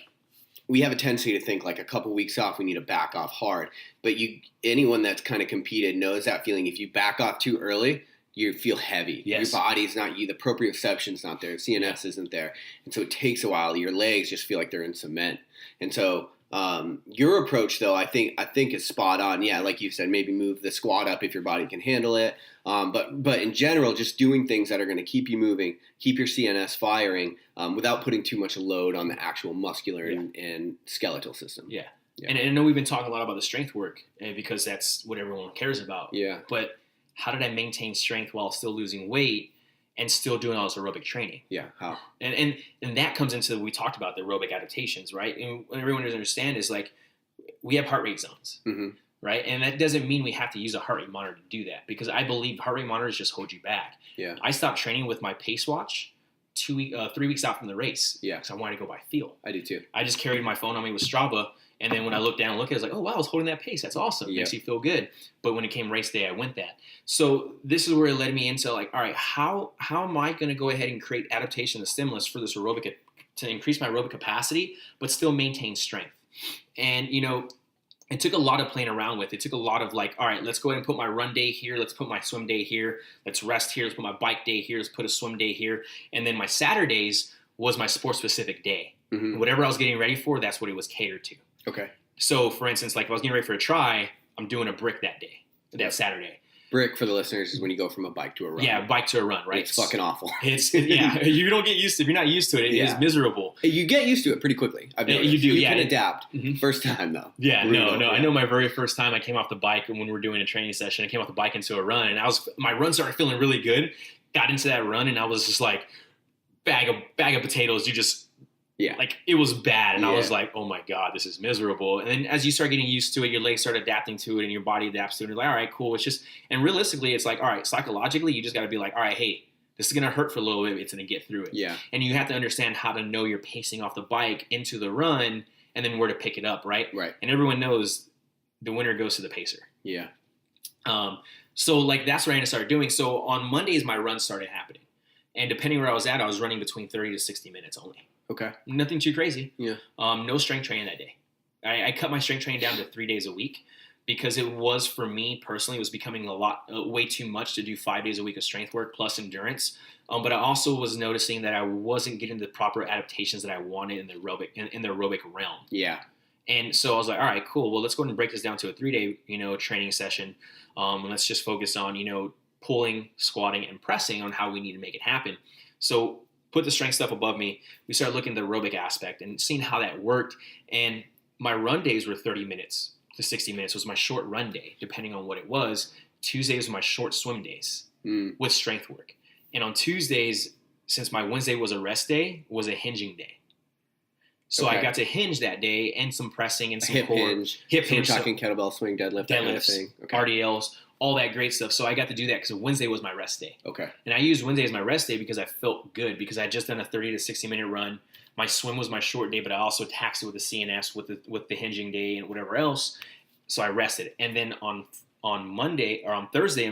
we have a tendency to think like a couple weeks off, we need to back off hard. But anyone that's kind of competed knows that feeling. If you back off too early, you feel heavy. Yes. Your body's not the proprioception's not there. CNS isn't there. And so it takes a while. Your legs just feel like they're in cement. And so your approach, though, I think is spot on. Yeah, like you said, maybe move the squat up if your body can handle it. But in general, just doing things that are going to keep you moving, keep your CNS firing without putting too much load on the actual muscular and skeletal system. Yeah. And I know we've been talking a lot about the strength work because that's what everyone cares about. Yeah. But how did I maintain strength while still losing weight and still doing all this aerobic training? Yeah, how? And that comes into, we talked about the aerobic adaptations, right? And what everyone doesn't understand is like we have heart rate zones, right? And that doesn't mean we have to use a heart rate monitor to do that because I believe heart rate monitors just hold you back. Yeah. I stopped training with my pace watch 3 weeks out from the race because I wanted to go by feel. I do too. I just carried my phone on me with Strava. And then when I looked down and looked at it, I was like, oh, wow, I was holding that pace. That's awesome. It makes you feel good. But when it came race day, I went that. So this is where it led me into like, all right, how am I going to go ahead and create adaptation and stimulus for this aerobic to increase my aerobic capacity, but still maintain strength? And, you know, it took a lot of playing around with. It took a lot of like, all right, let's go ahead and put my run day here. Let's put my swim day here. Let's rest here. Let's put my bike day here. Let's put a swim day here. And then my Saturdays was my sport-specific day. Whatever I was getting ready for, that's what it was catered to. Okay. So, for instance, like if I was getting ready for a try, I'm doing a brick that day, that Saturday. Brick, for the listeners, is when you go from a bike to a run. Yeah, bike to a run, right? It's fucking awful. You don't get used to it. If you're not used to it, it is miserable. You get used to it pretty quickly. You do, You can adapt. First time, though. Yeah, brutal. No. I know my very first time I came off the bike when we were doing a training session, I came off the bike into a run, and my run started feeling really good. Got into that run, and I was just like, bag of potatoes. Like it was bad, and I was like, "Oh my god, this is miserable." And then as you start getting used to it, your legs start adapting to it, and your body adapts to it. And you're like, "All right, cool." It's just, and realistically, it's like, all right, psychologically, you just got to be like, "All right, hey, this is gonna hurt for a little bit. It's gonna get through it." Yeah. And you have to understand how to know you're pacing off the bike into the run, and then where to pick it up, right? Right. And everyone knows the winner goes to the pacer. Yeah. So like that's what I started doing. So on Mondays, my runs started happening, and depending where I was at, I was running between 30 to 60 minutes only. Okay. Nothing too crazy. Yeah. No strength training that day. I cut my strength training down to 3 days a week because it was, for me personally, it was becoming way too much to do 5 days a week of strength work plus endurance. But I also was noticing that I wasn't getting the proper adaptations that I wanted in the aerobic realm. Yeah. And so I was like, all right, cool. Well, let's go ahead and break this down to a 3-day, training session. And let's just focus on, pulling, squatting, and pressing on how we need to make it happen. So put the strength stuff above me. We started looking at the aerobic aspect and seeing how that worked. And my run days were 30 minutes to 60 minutes was my short run day, depending on what it was. Tuesdays were my short swim days with strength work. And on Tuesdays, since my Wednesday was a rest day, was a hinging day. So I got to hinge that day and some pressing and some hip hinge. We're talking kettlebell swing, deadlift, that kind of thing. Okay. RDLs, all that great stuff. So I got to do that because Wednesday was my rest day. Okay. And I used Wednesday as my rest day because I felt good because I had just done a 30 to 60 minute run. My swim was my short day, but I also taxed it with the CNS with the hinging day and whatever else. So I rested. And then on Thursday,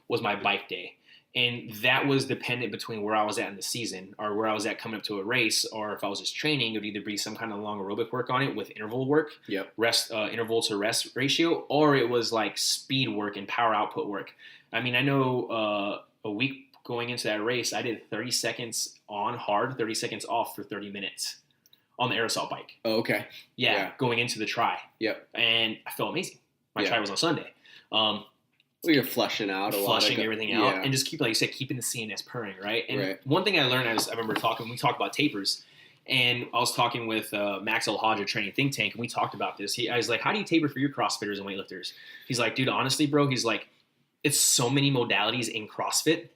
was my bike day. And that was dependent between where I was at in the season or where I was at coming up to a race, or if I was just training, it would either be some kind of long aerobic work on it with interval work, rest, interval to rest ratio, or it was like speed work and power output work. I mean, I know a week going into that race, I did 30 seconds on hard, 30 seconds off for 30 minutes on the aerosol bike. Oh, okay. Yeah, going into the try. Yep. And I felt amazing. My try was on Sunday. Well, you're flushing out everything out, and just like you said, keeping the CNS purring, right? And one thing I learned, I remember we talked about tapers, and I was talking with Max El Hodge, Training Think Tank, and we talked about this. I was like, how do you taper for your CrossFitters and weightlifters? He's like, dude, honestly, bro, he's like, it's so many modalities in CrossFit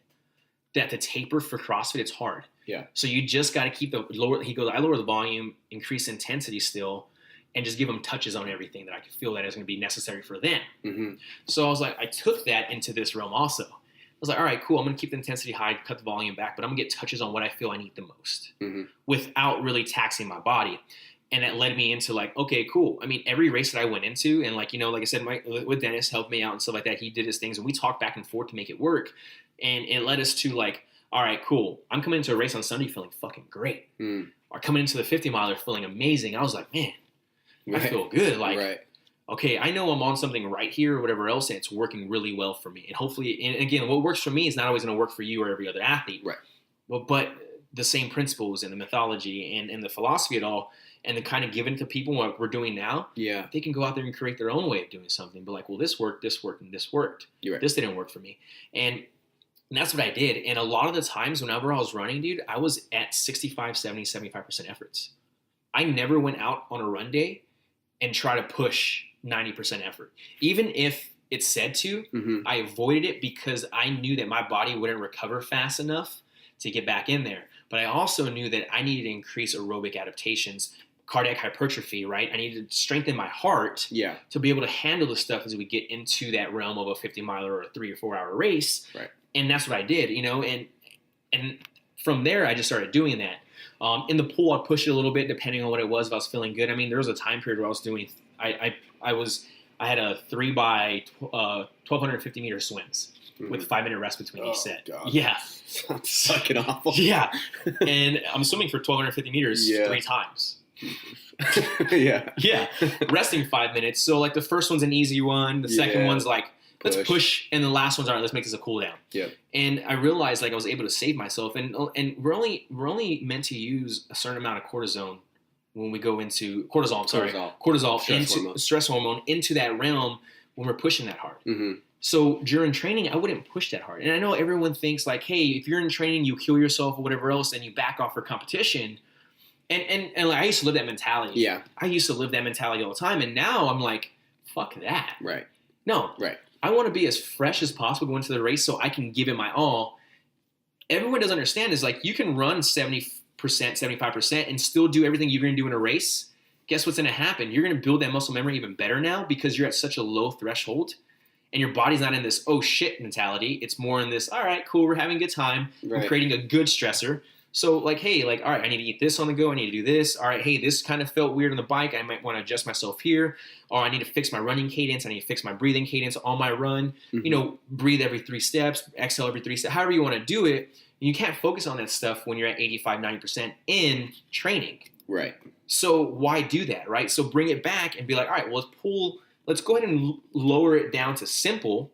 that the taper for CrossFit, it's hard. Yeah. So you just got to keep I lower the volume, increase intensity still, and just give them touches on everything that I could feel that is going to be necessary for them. Mm-hmm. So I was like, I took that into this realm also. I was like, all right, cool. I'm going to keep the intensity high, cut the volume back, but I'm going to get touches on what I feel I need the most without really taxing my body. And that led me into like, okay, cool. I mean, every race that I went into, and like, like I said, with Dennis helped me out and stuff like that. He did his things, and we talked back and forth to make it work. And it led us to like, all right, cool. I'm coming into a race on Sunday feeling fucking great. Or coming into the 50 miler feeling amazing. I was like, man, I feel good. Like, okay, I know I'm on something right here or whatever else, and it's working really well for me. And hopefully, and again, what works for me is not always going to work for you or every other athlete. Right. But the same principles and the mythology and the philosophy at all, and then kind of giving it to people what we're doing now, they can go out there and create their own way of doing something. But like, well, this worked, and this worked. This didn't work for me. And that's what I did. And a lot of the times whenever I was running, dude, I was at 65, 70, 75% efforts. I never went out on a run day and try to push 90% effort. Even if it said to, I avoided it because I knew that my body wouldn't recover fast enough to get back in there. But I also knew that I needed to increase aerobic adaptations, cardiac hypertrophy, right? I needed to strengthen my heart to be able to handle the stuff as we get into that realm of a 50 miler or a 3 or 4 hour race. Right. And that's what I did, and from there I just started doing that. In the pool, I'd push it a little bit depending on what it was. If I was feeling good, I mean, there was a time period where I was doing. I had a 3 by 1,250 meter swims with 5-minute rest between each set. God. Yeah, sounds fucking awful. Yeah, and I'm swimming for 1,250 meters 3 times. Yeah, resting 5 minutes. So like the first one's an easy one. The second one's like, let's push, and the last one's, all right, let's make this a cool down. Yep. And I realized like I was able to save myself, and we're only meant to use a certain amount of cortisone when we go into cortisol. Cortisol. Stress hormone into that realm when we're pushing that hard. Mm-hmm. So during training, I wouldn't push that hard. And I know everyone thinks like, hey, if you're in training, you kill yourself or whatever else, and you back off for competition. And like, I used to live that mentality. Yeah. I used to live that mentality all the time. And now I'm like, fuck that. Right. No. Right. I want to be as fresh as possible going into the race so I can give it my all. Everyone doesn't understand is like, you can run 70%, 75% and still do everything you're going to do in a race. Guess what's going to happen? You're going to build that muscle memory even better now because you're at such a low threshold. And your body's not in this, oh shit mentality. It's more in this, all right, cool, we're having a good time. Right. We're creating a good stressor. So like, hey, like, all right, I need to eat this on the go. I need to do this. All right, hey, this kind of felt weird on the bike. I might want to adjust myself here. Or I need to fix my running cadence. I need to fix my breathing cadence on my run. Mm-hmm. You know, breathe every 3 steps, exhale every 3 steps, however you want to do it. You can't focus on that stuff when you're at 85, 90% in training. Right. So why do that, right? So bring it back and be like, all right, well, let's go ahead and lower it down to simple.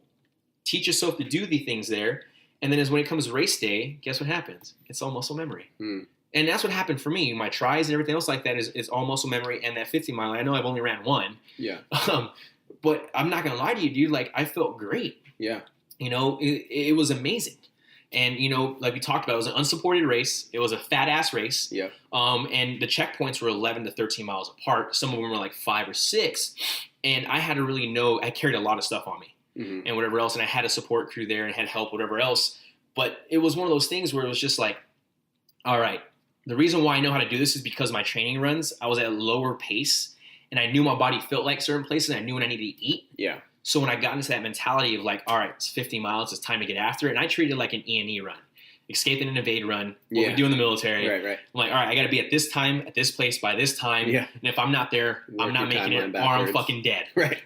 Teach yourself to do the things there. And then as when it comes race day, guess what happens? It's all muscle memory. Mm. And that's what happened for me. My tries and everything else like that is all muscle memory. And that 50 mile, I know I've only ran one. Yeah. But I'm not going to lie to you, dude. Like, I felt great. Yeah. You know, it was amazing. And, you know, like we talked about, it was an unsupported race. It was a fat-ass race. Yeah. And the checkpoints were 11 to 13 miles apart. Some of them were like 5 or 6. And I had to really know, I carried a lot of stuff on me. Mm-hmm. And whatever else. And I had a support crew there and had help, whatever else. But it was one of those things where it was just like, all right, the reason why I know how to do this is because my training runs, I was at a lower pace and I knew my body felt like certain places and I knew when I needed to eat. Yeah. So when I got into that mentality of like, all right, it's 50 miles, it's time to get after it. And I treated it like an E&E run. Escape and evade run, what we do in the military. Right. I'm like, all right, I got to be at this time, at this place, by this time. Yeah. And if I'm not there, I'm not making it, or I'm fucking dead. Right.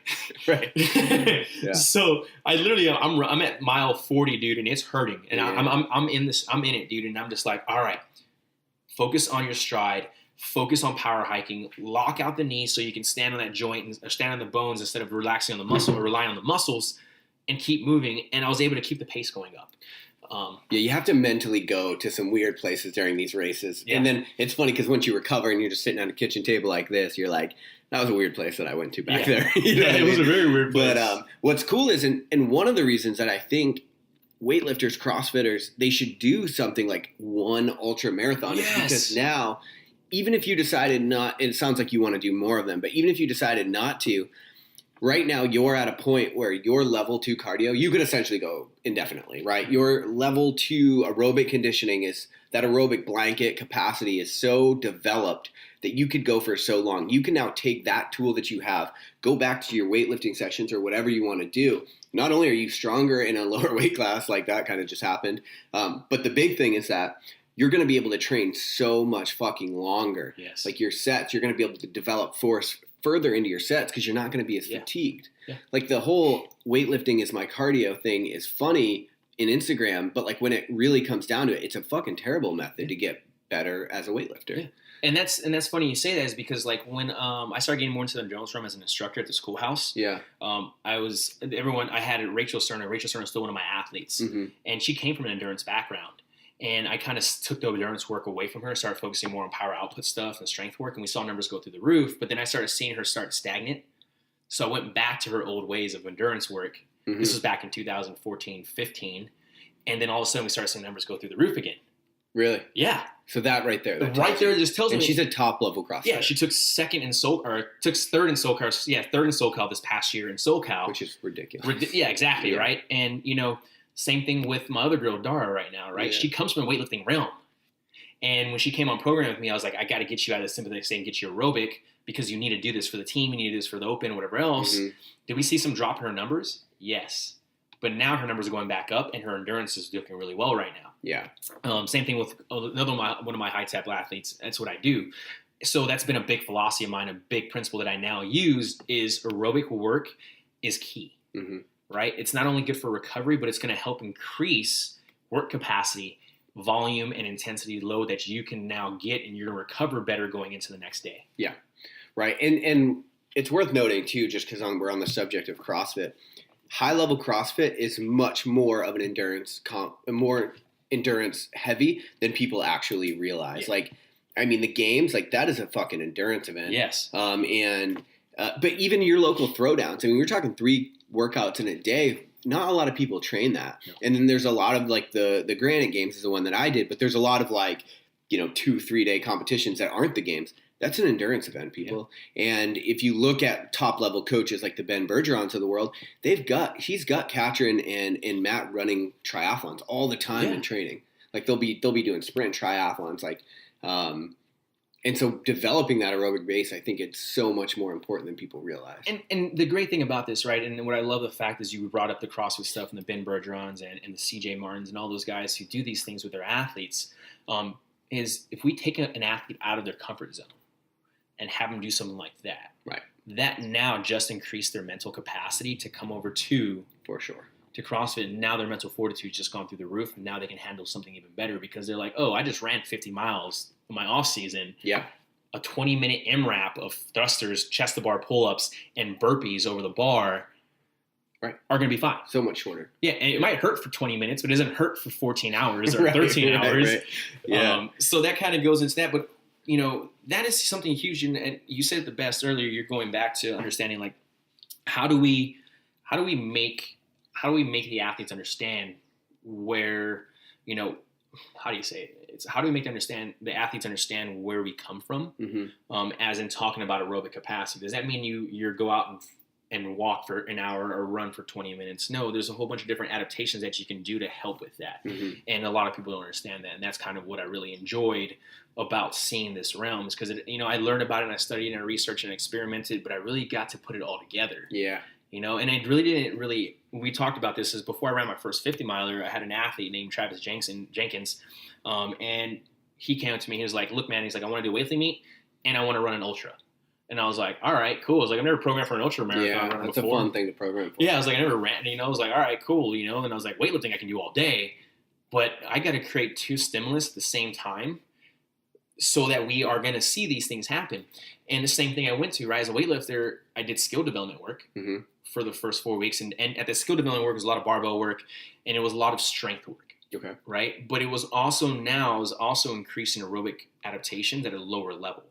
Yeah. So I literally, I'm at mile 40, dude, and it's hurting, and I'm in it, dude, and I'm just like, all right, focus on your stride, focus on power hiking, lock out the knees so you can stand on that joint or stand on the bones instead of relaxing on the muscle or relying on the muscles, and keep moving. And I was able to keep the pace going up. You have to mentally go to some weird places during these races. Yeah. And then it's funny because once you recover and you're just sitting on a kitchen table like this, you're like, that was a weird place that I went to back there. You know it was a very weird place. But what's cool is, and one of the reasons that I think weightlifters, CrossFitters, they should do something like one ultra marathon is because now, even if you decided not, it sounds like you want to do more of them, but even if you decided not to, right now, you're at a point where your level 2 cardio, you could essentially go indefinitely, right? Your level 2 aerobic conditioning is that aerobic blanket capacity is so developed that you could go for so long. You can now take that tool that you have, go back to your weightlifting sessions or whatever you want to do. Not only are you stronger in a lower weight class, like that kind of just happened, but the big thing is that you're going to be able to train so much fucking longer. Yes. Like your sets, you're going to be able to develop force further into your sets because you're not going to be as fatigued. Yeah. Like the whole weightlifting is my cardio thing is funny in Instagram, but like when it really comes down to it, it's a fucking terrible method to get better as a weightlifter. Yeah. And that's funny you say that is because like when I started getting more into the endurance realm as an instructor at the schoolhouse, I had Rachel Cerner. Rachel Cerner is still one of my athletes, and she came from an endurance background. And I kind of took the endurance work away from her, started focusing more on power output stuff and strength work, and we saw numbers go through the roof. But then I started seeing her start stagnant. So I went back to her old ways of endurance work. Mm-hmm. This was back in 2014, 15. And then all of a sudden we started seeing numbers go through the roof again. Really? Yeah. So that right there. Just tells me. And she's a top level CrossFitter. Yeah, she took third in SoCal. Yeah, third in SoCal this past year in SoCal. Which is ridiculous. Yeah, exactly, right? And, you know, same thing with my other girl, Dara, right now, right? Yeah. She comes from a weightlifting realm. And when she came on program with me, I was like, I got to get you out of the sympathetic state and get you aerobic because you need to do this for the team. You need to do this for the open, whatever else. Mm-hmm. Did we see some drop in her numbers? Yes. But now her numbers are going back up and her endurance is looking really well right now. Yeah. Same thing with one of my high-tech athletes. That's what I do. So that's been a big philosophy of mine, a big principle that I now use is aerobic work is key. Mm-hmm. Right? It's not only good for recovery, but it's going to help increase work capacity, volume, and intensity load that you can now get, and you're going to recover better going into the next day. Yeah, right. And it's worth noting, too, just because we're on the subject of CrossFit, high-level CrossFit is much more of an more endurance heavy than people actually realize. Yeah. Like, I mean, the games, like, that is a fucking endurance event. Yes. But even your local throwdowns, I mean, we're talking 3 workouts in a day. Not a lot of people train that. No. And then there's a lot of, like, the Granite Games is the one that I did, but there's a lot of, like, 2-3 day competitions that aren't the games. That's an endurance event, people. Yeah. And if you look at top level coaches like the Ben Bergerons of the world, he's got Katrin and Matt running triathlons all the time in training. Like they'll be doing sprint triathlons, like, and so developing that aerobic base, I think it's so much more important than people realize. And the great thing about this, right, and what I love the fact is you brought up the CrossFit stuff and the Ben Bergerons and the CJ Martins and all those guys who do these things with their athletes, is if we take an athlete out of their comfort zone and have them do something like that, right, that now just increased their mental capacity to come over to CrossFit, and now their mental fortitude just gone through the roof, and now they can handle something even better because they're like, oh, I just ran 50 miles in my off season. Yeah. A 20-minute MRAP of thrusters, chest to bar pull-ups, and burpees over the bar are going to be fine. So much shorter. Yeah, and it might hurt for 20 minutes, but it doesn't hurt for 14 hours or 13 hours. Right. Yeah. So that kind of goes into that, but that is something huge. And you said it the best earlier. You're going back to understanding, like, how do we make the athletes understand where, how do you say it? It's how do we make the athletes understand where we come from, as in talking about aerobic capacity? Does that mean you go out and walk for an hour or run for 20 minutes? No, there's a whole bunch of different adaptations that you can do to help with that. And a lot of people don't understand that. And that's kind of what I really enjoyed about seeing this realm, is because, I learned about it and I studied and I researched and experimented, but I really got to put it all together. Yeah. And it really didn't we talked about this, is before I ran my first 50 miler, I had an athlete named Travis Jenkins. And he came up to me, he was like, look, man, he's like, I want to do a weightlifting meet and I want to run an ultra. And I was like, all right, cool. I was like, I've never programmed for an ultra marathon. Yeah, that's before. A fun thing to program for. Yeah, I was like, I never ran, I was like, all right, cool, and I was like, weightlifting I can do all day, but I got to create 2 stimulus at the same time so that we are going to see these things happen. And the same thing I went to, right, as a weightlifter, I did skill development work for the first 4 weeks. And at the skill development work was a lot of barbell work, and it was a lot of strength work. Okay. Right? But it was also increasing aerobic adaptations at a lower level.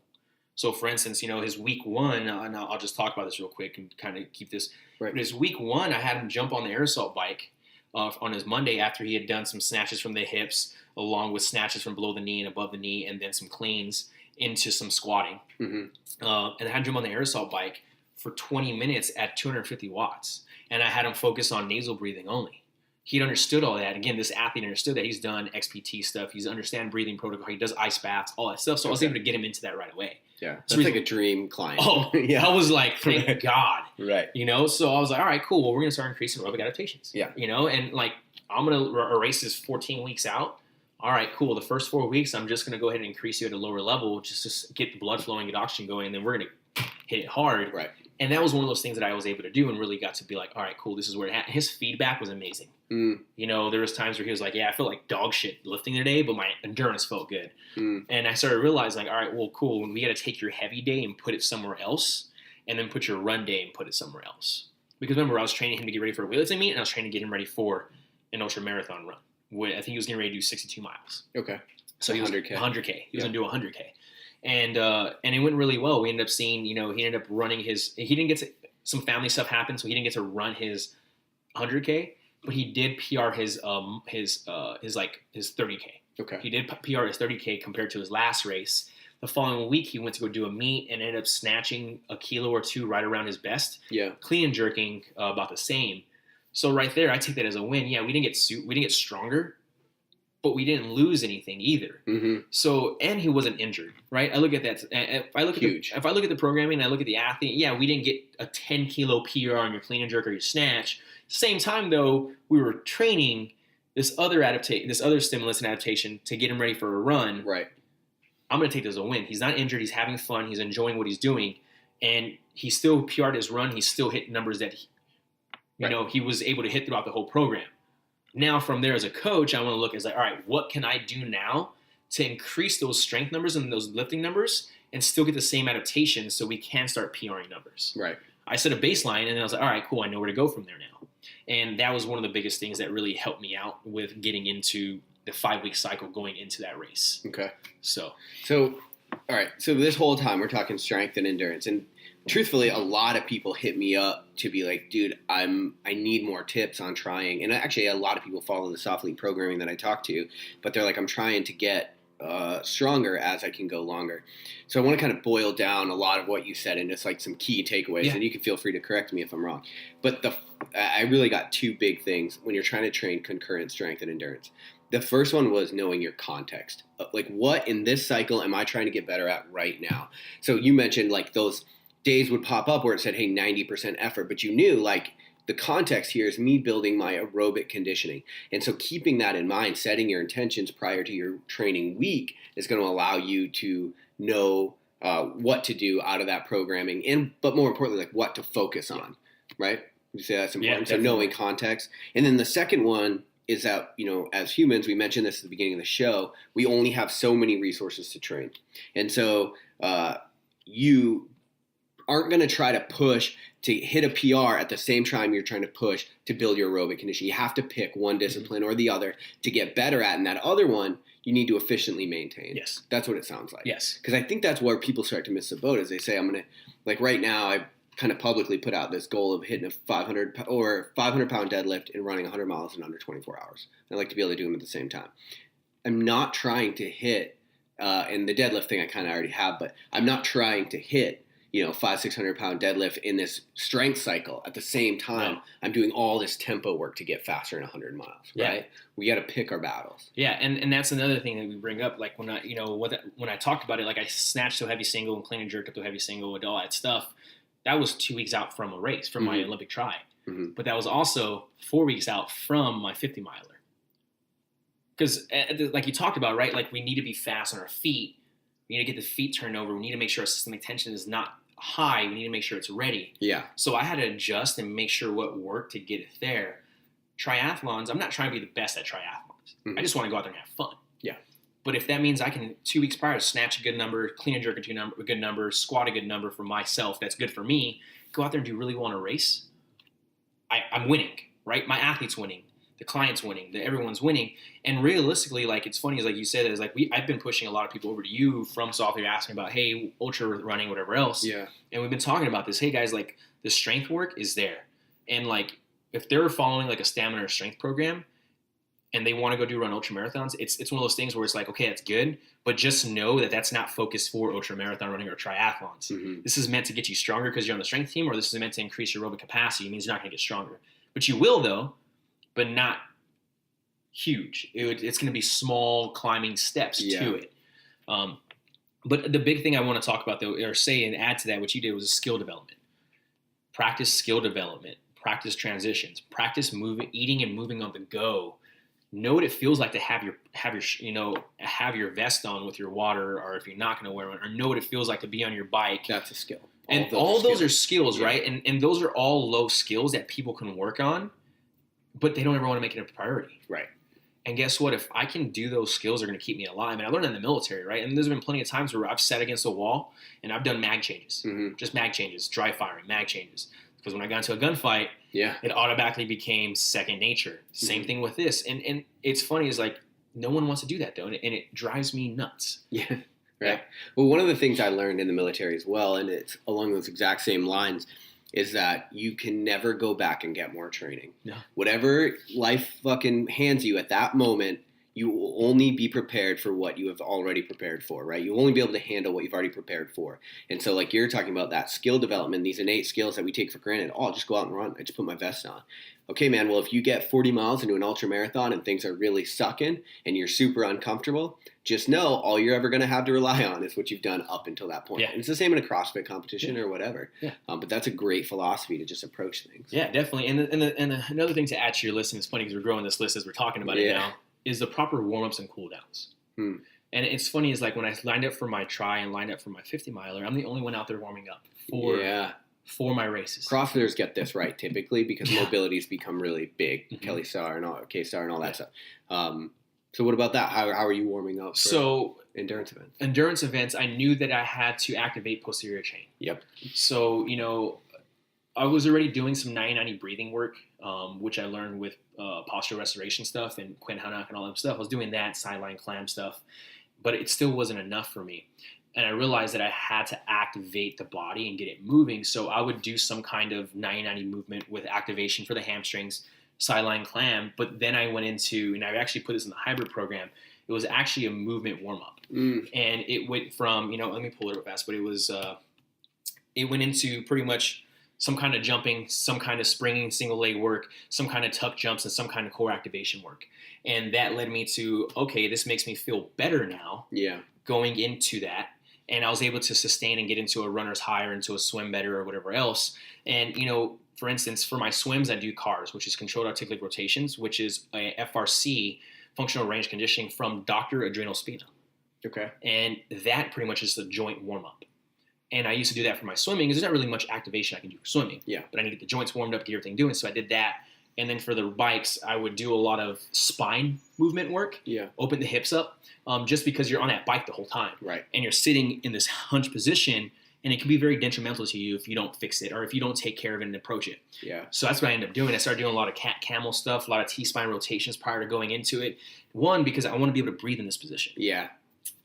So, for instance, his week 1, and I'll just talk about this real quick and kind of keep this. Right. But his week 1, I had him jump on the air assault bike on his Monday after he had done some snatches from the hips, along with snatches from below the knee and above the knee, and then some cleans into some squatting. And I had him jump on the air assault bike for 20 minutes at 250 watts. And I had him focus on nasal breathing only. He'd understood all that. Again, this athlete understood that. He's done XPT stuff. He's understand breathing protocol. He does ice baths, all that stuff. So I was able to get him into that right away. Yeah, that's like a dream client. Oh, yeah. I was like, thank God. Right. So I was like, all right, cool. Well, we're going to start increasing aerobic adaptations. Yeah. And like, I'm going to erase this 14 weeks out. All right, cool. The first 4 weeks, I'm just going to go ahead and increase you at a lower level just to get the blood flowing, get oxygen going, and then we're going to hit it hard. Right. And that was one of those things that I was able to do and really got to be like, all right, cool, this is where it happened. His feedback was amazing. There was times where he was like, yeah, I feel like dog shit lifting today, but my endurance felt good. And I started realizing, like, all right, well, cool, we got to take your heavy day and put it somewhere else, and then put your run day and put it somewhere else. Because remember, I was training him to get ready for a weightlifting meet, and I was trying to get him ready for an ultra marathon run. I think he was getting ready to do 62 miles. Okay. So he was 100K. 100K. He was going to do 100K. And it went really well. We ended up seeing, he ended up running he didn't get to, some family stuff happened, so he didn't get to run his 100K, but he did PR his 30K. Okay. He did PR his 30K compared to his last race. The following week, he went to go do a meet and ended up snatching a kilo or 2 right around his best. Yeah. Clean and jerking about the same. So right there, I take that as a win. Yeah, we didn't get stronger, but we didn't lose anything either. So, and he wasn't injured, right? I look at that. If I look at the programming and I look at the athlete, yeah, we didn't get a 10 kilo PR on your clean and jerk or your snatch. Same time though, we were training this other stimulus and adaptation to get him ready for a run. Right. I'm going to take this as a win. He's not injured. He's having fun. He's enjoying what he's doing, and he still PR'd his run. He still hit numbers that he was able to hit throughout the whole program. Now, from there as a coach, I want to look as like, all right, what can I do now to increase those strength numbers and those lifting numbers and still get the same adaptation so we can start PRing numbers? Right. I set a baseline, and then I was like, all right, cool, I know where to go from there now. And that was one of the biggest things that really helped me out with getting into the 5-week cycle going into that race. Okay. So All right. So this whole time we're talking strength and endurance, and truthfully, a lot of people hit me up to be like, dude, I need more tips on trying. And actually, a lot of people follow the Softly programming that I talk to, but they're like, I'm trying to get stronger as I can go longer. So I want to kind of boil down a lot of what you said into like some key takeaways, and you can feel free to correct me if I'm wrong. But I really got two big things when you're trying to train concurrent strength and endurance. The first one was knowing your context. Like, what in this cycle am I trying to get better at right now? So you mentioned like those days would pop up where it said, hey, 90% effort, but you knew like the context here is me building my aerobic conditioning. And so keeping that in mind, setting your intentions prior to your training week is going to allow you to know what to do out of that programming, but more importantly, like what to focus on, right? Would you say that's important? So knowing context. And then the second one is that, as humans, we mentioned this at the beginning of the show, we only have so many resources to train. And so you aren't going to try to push to hit a PR at the same time you're trying to push to build your aerobic condition. You have to pick one discipline or the other to get better at, and that other one you need to efficiently maintain. Yes. That's what it sounds like. Yes. Because I think that's where people start to miss the boat, is they say, I'm going to, like right now, I kind of publicly put out this goal of hitting a 500 pound deadlift and running 100 miles in under 24 hours. I'd like to be able to do them at the same time. I'm not trying to hit, and the deadlift thing I kind of already have, but I'm not trying to hit 500-600 pound deadlift in this strength cycle at the same time. No. I'm doing all this tempo work to get faster in 100 miles, right? We got to pick our battles. Yeah, and that's another thing that we bring up. Like when I talked about it, like I snatched to a heavy single and clean and jerked up to a heavy single and all that stuff. That was 2 weeks out from a race, from my Olympic try. Mm-hmm. But that was also 4 weeks out from my 50 miler. Because like you talked about, right? Like we need to be fast on our feet. We need to get the feet turned over. We need to make sure our systemic tension is not high. We need to make sure it's ready. Yeah. So I had to adjust and make sure what worked to get it there. Triathlons, I'm not trying to be the best at triathlons. Mm-hmm. I just want to go out there and have fun. Yeah. But if that means I can 2 weeks prior snatch a good number, clean and jerk a good number, squat a good number for myself, that's good for me, go out there and do really well in a race, I'm winning, right? My athlete's winning. The client's winning. Everyone's winning. And realistically, like it's funny, is like you said, is like I've been pushing a lot of people over to you from Softly asking about, hey, ultra running, whatever else. Yeah. And we've been talking about this. Hey guys, like the strength work is there. And like if they're following like a stamina or strength program and they want to go do run ultra marathons, it's one of those things where it's like, okay, that's good, but just know that that's not focused for ultra marathon running or triathlons. Mm-hmm. This is meant to get you stronger because you're on the strength team, or this is meant to increase your aerobic capacity. It means you're not going to get stronger. But you will though, but not huge. It's going to be small climbing steps to it. But the big thing I want to talk about though, or say and add to that, what you did was skill development. Practice skill development, practice transitions, practice moving, eating and moving on the go. Know what it feels like to have your vest on with your water, or if you're not going to wear one, or know what it feels like to be on your bike. That's a skill. All those are skills, right? And those are all low skills that people can work on, but they don't ever want to make it a priority. Right. And guess what? If I can do those skills, they're going to keep me alive. And I learned that in the military, right? And there's been plenty of times where I've sat against a wall and I've done mag changes. Mm-hmm. Just mag changes, dry firing, mag changes. Because when I got into a gunfight, it automatically became second nature. Same thing with this. And it's funny, is like no one wants to do that though. And it drives me nuts. Yeah. Right. Yeah. Well, one of the things I learned in the military as well, and it's along those exact same lines, is that you can never go back and get more training. No. Whatever life fucking hands you at that moment, you will only be prepared for what you have already prepared for, right? You'll only be able to handle what you've already prepared for. And so like you're talking about that skill development, these innate skills that we take for granted. Oh, I'll just go out and run. I just put my vest on. Okay, man, well, if you get 40 miles into an ultra marathon and things are really sucking and you're super uncomfortable, just know all you're ever going to have to rely on is what you've done up until that point. Yeah. And it's the same in a CrossFit competition or whatever. Yeah. But that's a great philosophy to just approach things. Yeah, definitely. And another thing to add to your list, and it's funny because we're growing this list as we're talking about it now, is the proper warm-ups and cool-downs. And it's funny, is like when I lined up for my try and lined up for my 50 miler, I'm the only one out there warming up for my races. CrossFitters get this right typically because mobilities become really big. Mm-hmm. Kelly Starr and all that stuff. So what about that? How are you warming up for endurance events? Endurance events, I knew that I had to activate posterior chain. Yep. So, I was already doing some 90-90 breathing work, which I learned with posture restoration stuff and Quinn Hannock and all that stuff. I was doing that, sideline clam stuff, but it still wasn't enough for me. and I realized that I had to activate the body and get it moving. So I would do some kind of 90-90 movement with activation for the hamstrings, sideline clam. But then I went into, and I actually put this in the hybrid program, it was actually a movement warm-up. And it went from, let me pull it up fast, but it went into pretty much some kind of jumping, some kind of springing, single leg work, some kind of tuck jumps, and some kind of core activation work. And that led me to, okay, this makes me feel better now going into that. And I was able to sustain and get into a runner's high or into a swim better or whatever else. And, for instance, for my swims, I do CARS, which is controlled articulate rotations, which is a FRC, functional range conditioning from Dr. Adrenal Spina. Okay. And that pretty much is the joint warm-up. And I used to do that for my swimming because there's not really much activation I can do for swimming. Yeah. But I need to get the joints warmed up, get everything doing. So I did that. And then for the bikes, I would do a lot of spine movement work. Yeah. Open the hips up, just because you're on that bike the whole time. Right. And you're sitting in this hunch position, and it can be very detrimental to you if you don't fix it or if you don't take care of it and approach it. Yeah. So that's what I ended up doing. I started doing a lot of cat-camel stuff, a lot of T-spine rotations prior to going into it. One, because I want to be able to breathe in this position. Yeah.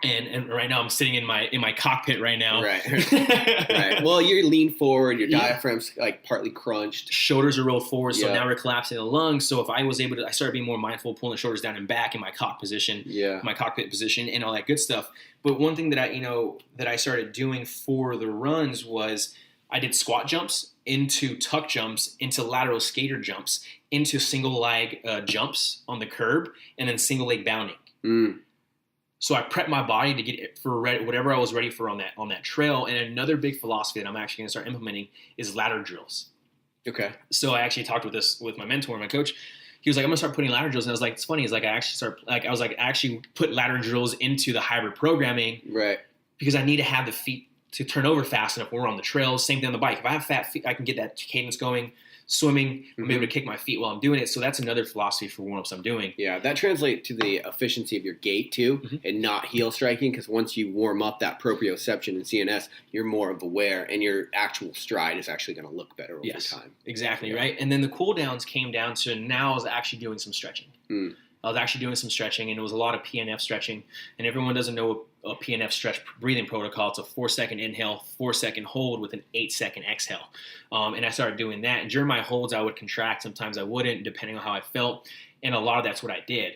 And right now I'm sitting in my cockpit right now. Right. Right. Well, you're lean forward, your diaphragm's like partly crunched. Shoulders are rolled forward, so now we're collapsing the lungs. So if I started being more mindful, pulling the shoulders down and back in my my cockpit position and all that good stuff. But one thing that I started doing for the runs was I did squat jumps into tuck jumps, into lateral skater jumps, into single leg jumps on the curb, and then single leg bounding. So I prepped my body to get it for whatever I was ready for on that trail. And another big philosophy that I'm actually going to start implementing is ladder drills. Okay. So I actually talked with my mentor, my coach. He was like, I'm gonna start putting ladder drills, and I was like, it's funny. It's like I actually put ladder drills into the hybrid programming, right? Because I need to have the feet to turn over fast enough when we're on the trails. Same thing on the bike. If I have fat feet, I can get that cadence going. Swimming, I'm able to kick my feet while I'm doing it. So that's another philosophy for warm-ups I'm doing. Yeah, that translates to the efficiency of your gait too, and not heel striking, because once you warm up that proprioception and CNS, you're more of aware, and your actual stride is actually going to look better over time. Exactly, right? And then the cool downs came down to now I was actually doing some stretching. I was actually doing some stretching, and it was a lot of PNF stretching. And everyone doesn't know a PNF stretch breathing protocol. It's a 4-second inhale, 4-second hold with an 8-second exhale. And I started doing that. And during my holds, I would contract. Sometimes I wouldn't, depending on how I felt. And a lot of that's what I did.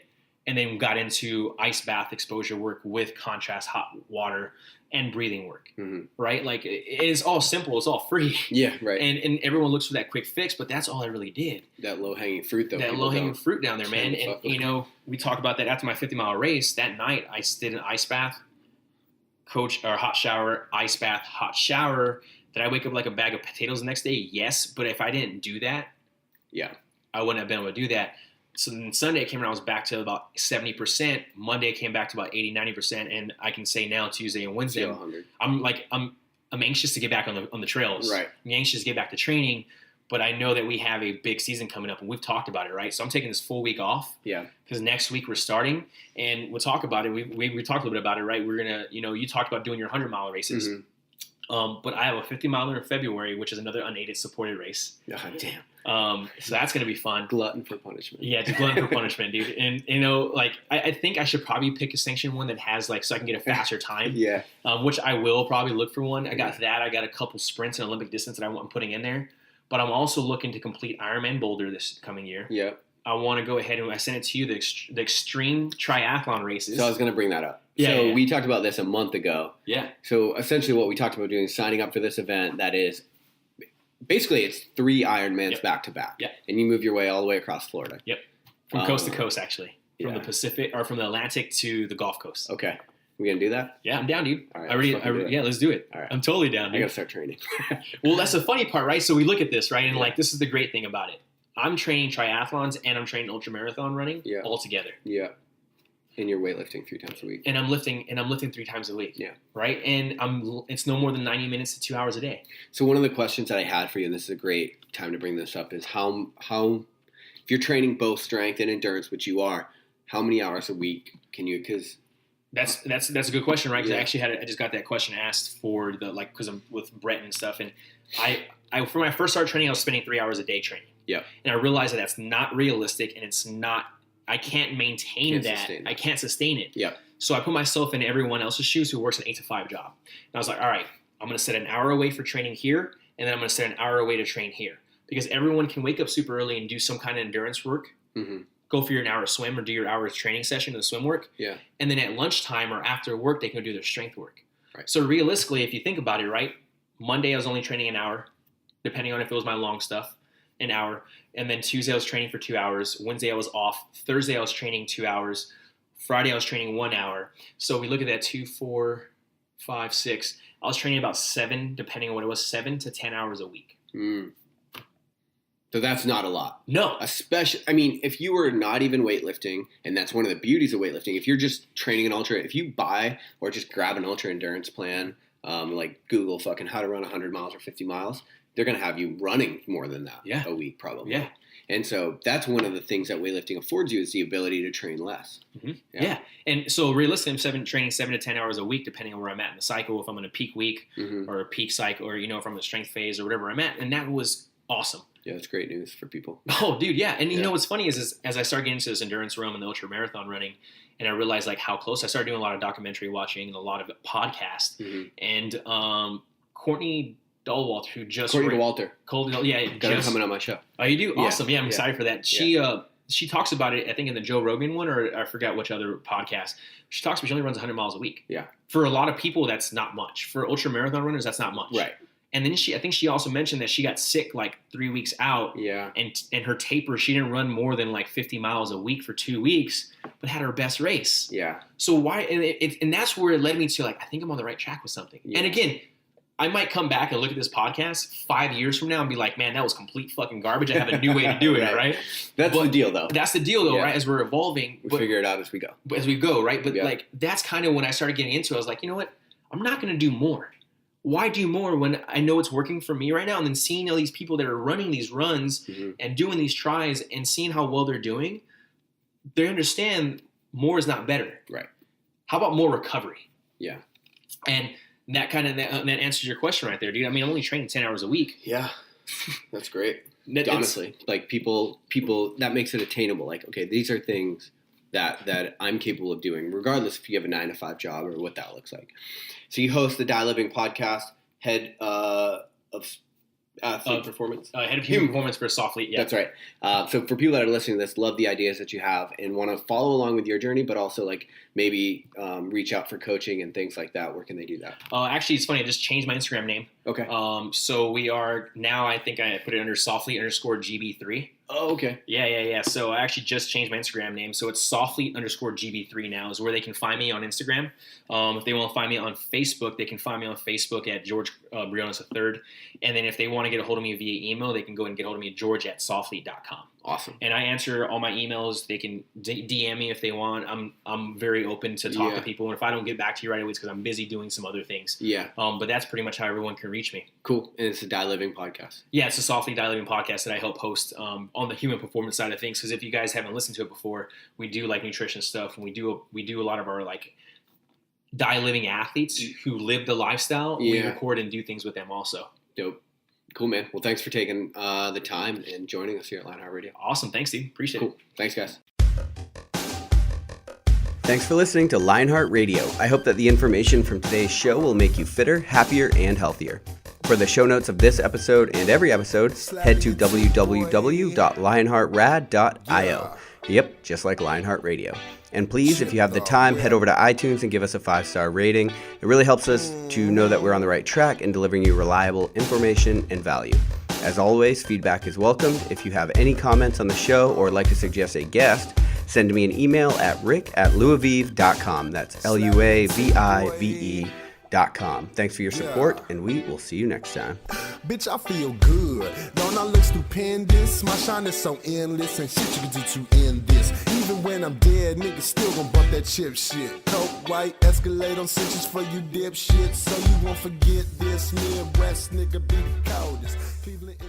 And then got into ice bath exposure work with contrast hot water and breathing work, right? Like, it is all simple. It's all free. Yeah, right. And everyone looks for that quick fix, but that's all I really did. That low-hanging fruit, though. That low-hanging fruit down there, man. And, we talk about that after my 50-mile race. That night, I did an ice bath, hot shower, ice bath, hot shower. Did I wake up like a bag of potatoes the next day? Yes. But if I didn't do that, I wouldn't have been able to do that. So then Sunday came around, I was back to about 70%. Monday came back to about 80, 90%. And I can say now Tuesday and Wednesday, I'm anxious to get back on the trails. Right. I'm anxious to get back to training, but I know that we have a big season coming up, and we've talked about it, right? So I'm taking this full week off. Yeah. Because next week we're starting, and we'll talk about it. We talked a little bit about it, right? We're going to, you talked about doing your 100-mile races. But I have a 50-miler in February, which is another unaided supported race. God damn. So that's going to be fun. Glutton for punishment. Yeah, it's a glutton for punishment, dude. And, I think I should probably pick a sanctioned one that has, so I can get a faster time. Yeah. Which I will probably look for one. I got that. I got a couple sprints and Olympic distance that I'm putting in there. But I'm also looking to complete Ironman Boulder this coming year. Yeah. I want to go ahead and I sent it to you, the extreme triathlon races. So I was going to bring that up. Yeah, we talked about this a month ago. Yeah. So essentially what we talked about doing is signing up for this event that is basically it's 3 Ironmans back to back. Yep. And you move your way all the way across Florida. Yep. From coast to coast, actually. From the Pacific or from the Atlantic to the Gulf Coast. Okay. We going to do that? Yeah, I'm down, dude. All right. Yeah, let's do it. All right. I'm totally down, dude. I got to start training. Well, that's the funny part, right? So we look at this, right? And this is the great thing about it. I'm training triathlons and I'm training ultramarathon running all together. Yeah. And you're weightlifting 3 times a week. And I'm lifting 3 times a week. Yeah. Right? And it's no more than 90 minutes to 2 hours a day. So one of the questions that I had for you, and this is a great time to bring this up, is how if you're training both strength and endurance, which you are, how many hours a week can you, because that's a good question, right? Because I just got that question asked for because I'm with Brett and stuff. And I when I first started training, I was spending 3 hours a day training. Yeah. And I realized that that's not realistic, and I can't maintain that. I can't sustain it. Yep. So I put myself in everyone else's shoes who works an 8 to 5 job. And I was like, all right, I'm going to set an hour away for training here, and then I'm going to set an hour away to train here. Because everyone can wake up super early and do some kind of endurance work, go for your an hour swim or do your hour's training session of the swim work. Yeah. And then at lunchtime or after work, they can do their strength work. Right. So realistically, if you think about it, right, Monday I was only training an hour, depending on if it was my long stuff, an hour. And then Tuesday I was training for 2 hours. Wednesday I was off. Thursday I was training 2 hours. Friday I was training 1 hour. So we look at that 2, 4, 5, 6. I was training about 7, depending on what it was, 7 to 10 hours a week. So that's not a lot. No. Especially, I mean, if you were not even weightlifting, and that's one of the beauties of weightlifting, if you're just training an ultra, if you buy or just grab an ultra endurance plan, like Google fucking how to run 100 miles or 50 miles, they're going to have you running more than that a week probably. Yeah. And so that's one of the things that weightlifting affords you is the ability to train less. Yeah. And so realistically, I'm training 7 to 10 hours a week, depending on where I'm at in the cycle, if I'm in a peak week or a peak cycle, or, if I'm in a strength phase or whatever I'm at. And that was awesome. Yeah, that's great news for people. Oh, dude, yeah. And you know what's funny is as I started getting into this endurance realm and the ultra marathon running, and I realized like how close I started doing a lot of documentary watching and a lot of podcasts. And Courtney Dahlwalter, who just Courtney Walter. Got her coming on my show. Oh, you do? Awesome. Yeah, I'm excited for that. She talks about it, I think, in the Joe Rogan one, or I forgot which other podcast. She talks about she only runs 100 miles a week. Yeah. For a lot of people, that's not much. For ultra marathon runners, that's not much. Right. And then I think she also mentioned that she got sick like 3 weeks out. Yeah. And her taper, she didn't run more than like 50 miles a week for 2 weeks, but had her best race. Yeah. So why? And that's where it led me to like, I think I'm on the right track with something. Yeah. And again, I might come back and look at this podcast 5 years from now and be like, man, that was complete fucking garbage. I have a new way to do it, right? That's the deal, though. That's the deal, though, right? As we're evolving. We figure it out as we go. As we go, right? But like, that's kind of when I started getting into it. I was like, you know what? I'm not going to do more. Why do more when I know it's working for me right now? And then seeing all these people that are running these runs and doing these tries and seeing how well they're doing, they understand more is not better. Right. How about more recovery? Yeah. And that kind of that answers your question right there, dude. I mean, I'm only training 10 hours a week. Yeah. That's great. Honestly, like people that makes it attainable. Like, okay, these are things that I'm capable of doing, regardless if you have a 9 to 5 job or what that looks like. So you host the Die Living podcast, head of athlete performance. Head of human performance for Softly. Yeah. That's right. So for people that are listening to this, love the ideas that you have and want to follow along with your journey, but also like maybe reach out for coaching and things like that. Where can they do that? Actually, it's funny. I just changed my Instagram name. Okay. So we are now, I think I put it under Softly_GB3. Oh, okay. Yeah. So I actually just changed my Instagram name. So it's Softly_GB3 now is where they can find me on Instagram. If they want to find me on Facebook, they can find me on Facebook at George Briones III. And then if they want to get a hold of me via email, they can go and get a hold of me at george@softly.com. Awesome. And I answer all my emails. They can DM me if they want. I'm very open to talk to people. And if I don't get back to you right away, it's because I'm busy doing some other things. Yeah. But that's pretty much how everyone can reach me. Cool. And it's a Die Living podcast. Yeah, it's a Softly Die Living podcast that I help host on the human performance side of things. Because if you guys haven't listened to it before, we do like nutrition stuff, and we do a lot of our like Die Living athletes who live the lifestyle. We record and do things with them also. Dope. Cool, man. Well, thanks for taking the time and joining us here at Lionheart Radio. Awesome. Thanks, Steve. Appreciate it. Thanks, guys. Thanks for listening to Lionheart Radio. I hope that the information from today's show will make you fitter, happier, and healthier. For the show notes of this episode and every episode, head to www.lionheartrad.io. Yep, just like Lionheart Radio. And please, if you have the time, head over to iTunes and give us a 5-star rating. It really helps us to know that we're on the right track in delivering you reliable information and value. As always, feedback is welcomed. If you have any comments on the show or like to suggest a guest, send me an email at rick@luavive.com. That's LUAVIVE.com. Thanks for your support, and we will see you next time. Bitch, I feel good. Don't I look stupendous? My shine is so endless, and shit you can do to end this. Even when I'm dead, niggas still gon' bump that chip shit. Coke, white, Escalade on cinches for you dipshit. So you won't forget this. Midwest nigga be the coldest. Cleveland.